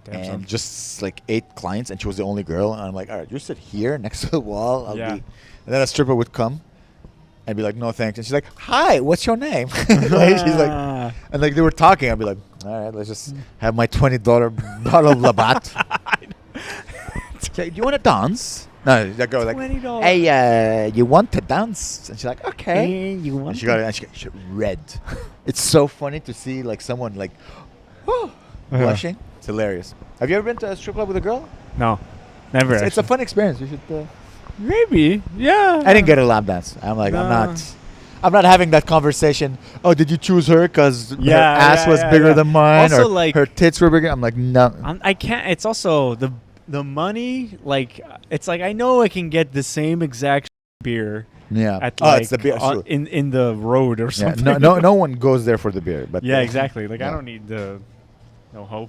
Speaker 2: Damn,
Speaker 1: And
Speaker 2: son.
Speaker 1: just like 8 clients, and she was the only girl. And I'm like, all right, you sit here next to the wall. I'll
Speaker 2: Yeah.
Speaker 1: be. And then a stripper would come, and be like, no thanks. And she's like, hi, what's your name? Like, she's like, and like they were talking. I'd be like, all right, let's just have my $20 bottle of Labatt. Okay, do you want to dance? No, that girl was like,
Speaker 2: $20.
Speaker 1: hey, you want to dance? And she's like, okay.
Speaker 2: Hey, you want?
Speaker 1: And she got it, and she got red. It's so funny to see like someone like, blushing. It's hilarious. Have you ever been to a strip club with a girl?
Speaker 2: No. Never.
Speaker 1: It's a fun experience. You should.
Speaker 2: Maybe. Yeah.
Speaker 1: I didn't get a lap dance. I'm like,
Speaker 2: No.
Speaker 1: I'm not having that conversation. Oh, did you choose her because her
Speaker 2: Yeah,
Speaker 1: ass
Speaker 2: yeah,
Speaker 1: was
Speaker 2: yeah,
Speaker 1: bigger
Speaker 2: yeah.
Speaker 1: than mine,
Speaker 2: Also,
Speaker 1: or
Speaker 2: like-
Speaker 1: her tits were bigger? I'm like, no.
Speaker 2: I can't. It's also the money. Like it's like I know I can get the same exact beer
Speaker 1: Yeah.
Speaker 2: at
Speaker 1: Oh,
Speaker 2: like
Speaker 1: it's the beer.
Speaker 2: on-
Speaker 1: True.
Speaker 2: in the road or
Speaker 1: Yeah.
Speaker 2: something.
Speaker 1: No one goes there for the beer. But
Speaker 2: Yeah, exactly. Like I
Speaker 1: yeah.
Speaker 2: don't need the no hope.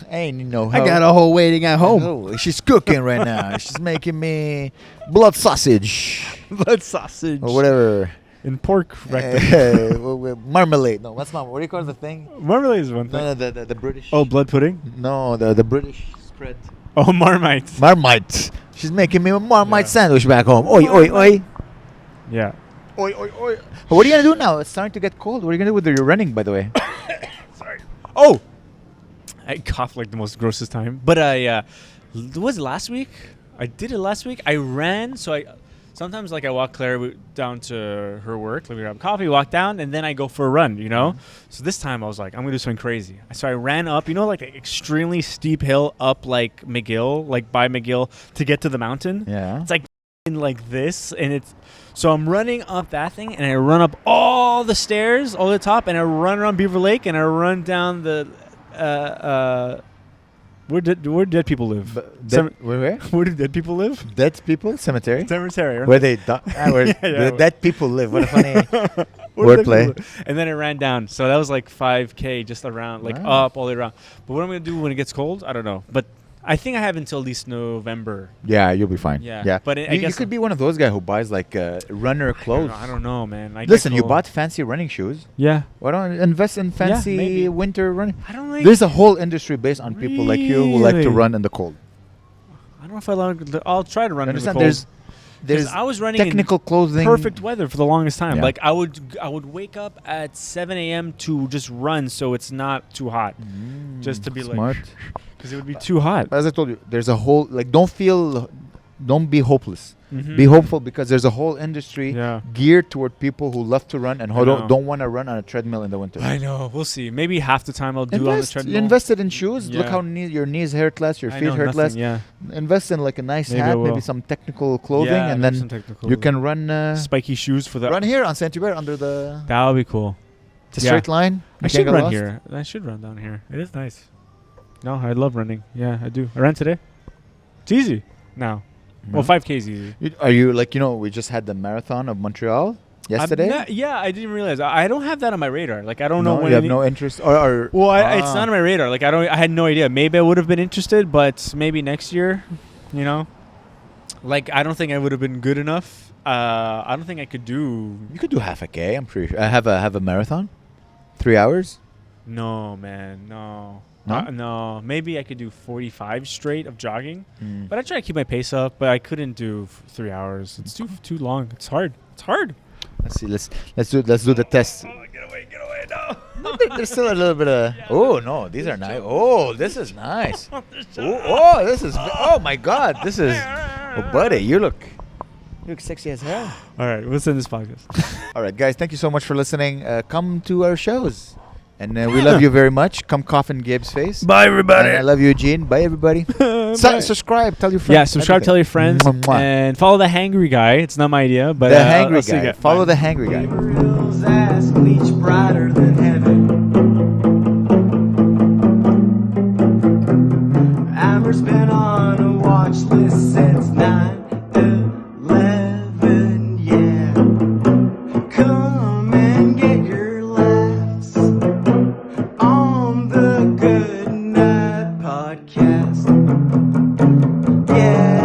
Speaker 1: Ain't no.
Speaker 3: I got a whole waiting at home.
Speaker 1: Oh, she's cooking right now. She's making me blood sausage
Speaker 2: Blood sausage
Speaker 1: or whatever.
Speaker 2: and pork rectum.
Speaker 1: Marmalade. No, that's not. What do you call the thing?
Speaker 2: Marmalade is one thing.
Speaker 1: No, the British.
Speaker 2: Oh, blood pudding.
Speaker 1: No, the British spread.
Speaker 2: Oh, Marmite.
Speaker 1: Marmite. She's making me a Marmite
Speaker 2: Yeah.
Speaker 1: sandwich back home. Oi, oi, oi.
Speaker 2: Yeah.
Speaker 1: Oi, oi, oi. What are you going to do now? It's starting to get cold. What are you going to do with your running, by the way?
Speaker 2: Sorry. Oh, I coughed like the most grossest time. But was it last week? I did it last week. I ran. So I sometimes like I walk Claire down to her work. Like we grab coffee, walk down, and then I go for a run. You know. So this time I was like, I'm gonna do something crazy. So I ran up. You know, like an extremely steep hill up like McGill, like by McGill to get to the mountain.
Speaker 1: Yeah.
Speaker 2: It's like in like this, and it's so I'm running up that thing, and I run up all the stairs, all the top, and I run around Beaver Lake, and I run down the where dead people live?
Speaker 1: Where?
Speaker 2: Where do dead people live?
Speaker 1: Dead people? Cemetery?
Speaker 2: Cemetery. right?
Speaker 1: Where they where
Speaker 2: Yeah,
Speaker 1: the
Speaker 2: yeah.
Speaker 1: dead people live. What a funny
Speaker 2: Where do dead
Speaker 1: wordplay.
Speaker 2: people live? And then I ran down, so that was like 5K just around, like
Speaker 1: Wow.
Speaker 2: up all the way around. But what I'm gonna do when it gets cold, I don't know. But I think I have until at least November.
Speaker 1: Yeah, you'll be fine.
Speaker 2: Yeah.
Speaker 1: Yeah.
Speaker 2: But I
Speaker 1: you
Speaker 2: guess
Speaker 1: could be one of those guys who buys like runner clothes.
Speaker 2: I don't know, man. I get
Speaker 1: Listen, you
Speaker 2: cold.
Speaker 1: bought fancy running shoes.
Speaker 2: Yeah.
Speaker 1: Why don't you invest in fancy
Speaker 2: maybe.
Speaker 1: winter running?
Speaker 2: I don't like.
Speaker 1: There's a whole industry based on people like you who like to
Speaker 2: Really?
Speaker 1: run in the cold.
Speaker 2: I don't know if I'll try to run in the
Speaker 1: Understand?
Speaker 2: cold.
Speaker 1: There's
Speaker 2: I was running in
Speaker 1: technical clothing.
Speaker 2: perfect weather for the longest time.
Speaker 1: Yeah.
Speaker 2: Like I would wake up at 7 a.m. to just run, so it's not too hot, just to be
Speaker 1: smart.
Speaker 2: like, because it would be too hot.
Speaker 1: As I told you, there's a whole like don't be hopeless.
Speaker 2: Mhm.
Speaker 1: Be hopeful because there's a whole industry
Speaker 2: Yeah.
Speaker 1: geared toward people who love to run and
Speaker 2: I
Speaker 1: who
Speaker 2: know.
Speaker 1: don't want to run on a treadmill in the winter.
Speaker 2: I know. We'll see. Maybe half the time I'll do on the
Speaker 1: Invest.
Speaker 2: treadmill.
Speaker 1: Invested in shoes. Look
Speaker 2: Yeah.
Speaker 1: how your knees hurt less, your
Speaker 2: I
Speaker 1: feet
Speaker 2: know,
Speaker 1: hurt
Speaker 2: nothing,
Speaker 1: less.
Speaker 2: Yeah.
Speaker 1: Invest in like a nice
Speaker 2: Maybe I
Speaker 1: hat,
Speaker 2: will.
Speaker 1: maybe some technical clothing,
Speaker 2: Yeah,
Speaker 1: and
Speaker 2: maybe
Speaker 1: then
Speaker 2: some technical
Speaker 1: you can run
Speaker 2: spiky shoes for the.
Speaker 1: run here on Saint Hubert under the.
Speaker 2: That would be cool.
Speaker 1: It's a straight line.
Speaker 2: I should run here. I should run down here. It is nice. No, I love running. Yeah, I do. I ran today. It's easy now. Well, 5K is easy.
Speaker 1: Are you like, we just had the marathon of Montreal yesterday?
Speaker 2: I didn't realize. I don't have that on my radar. Like, I don't know when.
Speaker 1: You have no interest? Or
Speaker 2: it's not on my radar. Like, I had no idea. Maybe I would have been interested, but maybe next year, Like, I don't think I would have been good enough. I don't think I could do.
Speaker 1: You could do half a K, I'm pretty sure. Have a marathon? 3 hours?
Speaker 2: No, man. No.
Speaker 1: No?
Speaker 2: No. Maybe I could do 45 straight of jogging. But I try to keep my pace up, but I couldn't do 3 hours. It's too long. It's hard.
Speaker 1: Let's see. Let's do the test.
Speaker 2: Oh, get away, no.
Speaker 1: There's still a little bit of. Oh no, these are nice. Oh, this is nice. Oh, this is. Oh my God, this is. Oh, buddy, you look sexy as hell.
Speaker 2: All right, we'll send this podcast.
Speaker 1: All right, guys, thank you so much for listening. Come to our shows, and we love you very much. Come cough in Gabe's face.
Speaker 2: Bye, everybody.
Speaker 1: And I love you, Eugene. Bye, everybody. Subscribe. Tell your friends.
Speaker 2: Yeah, subscribe. Tell your friends, and follow the Hangry Guy. It's not my idea, but
Speaker 1: the Hangry Guy. Follow the Hangry Guy.
Speaker 3: Ass bleach brighter than heaven. Amber's been on a watch list since 9/11. Yeah, come and get your laughs on the Good Night Podcast. Yeah.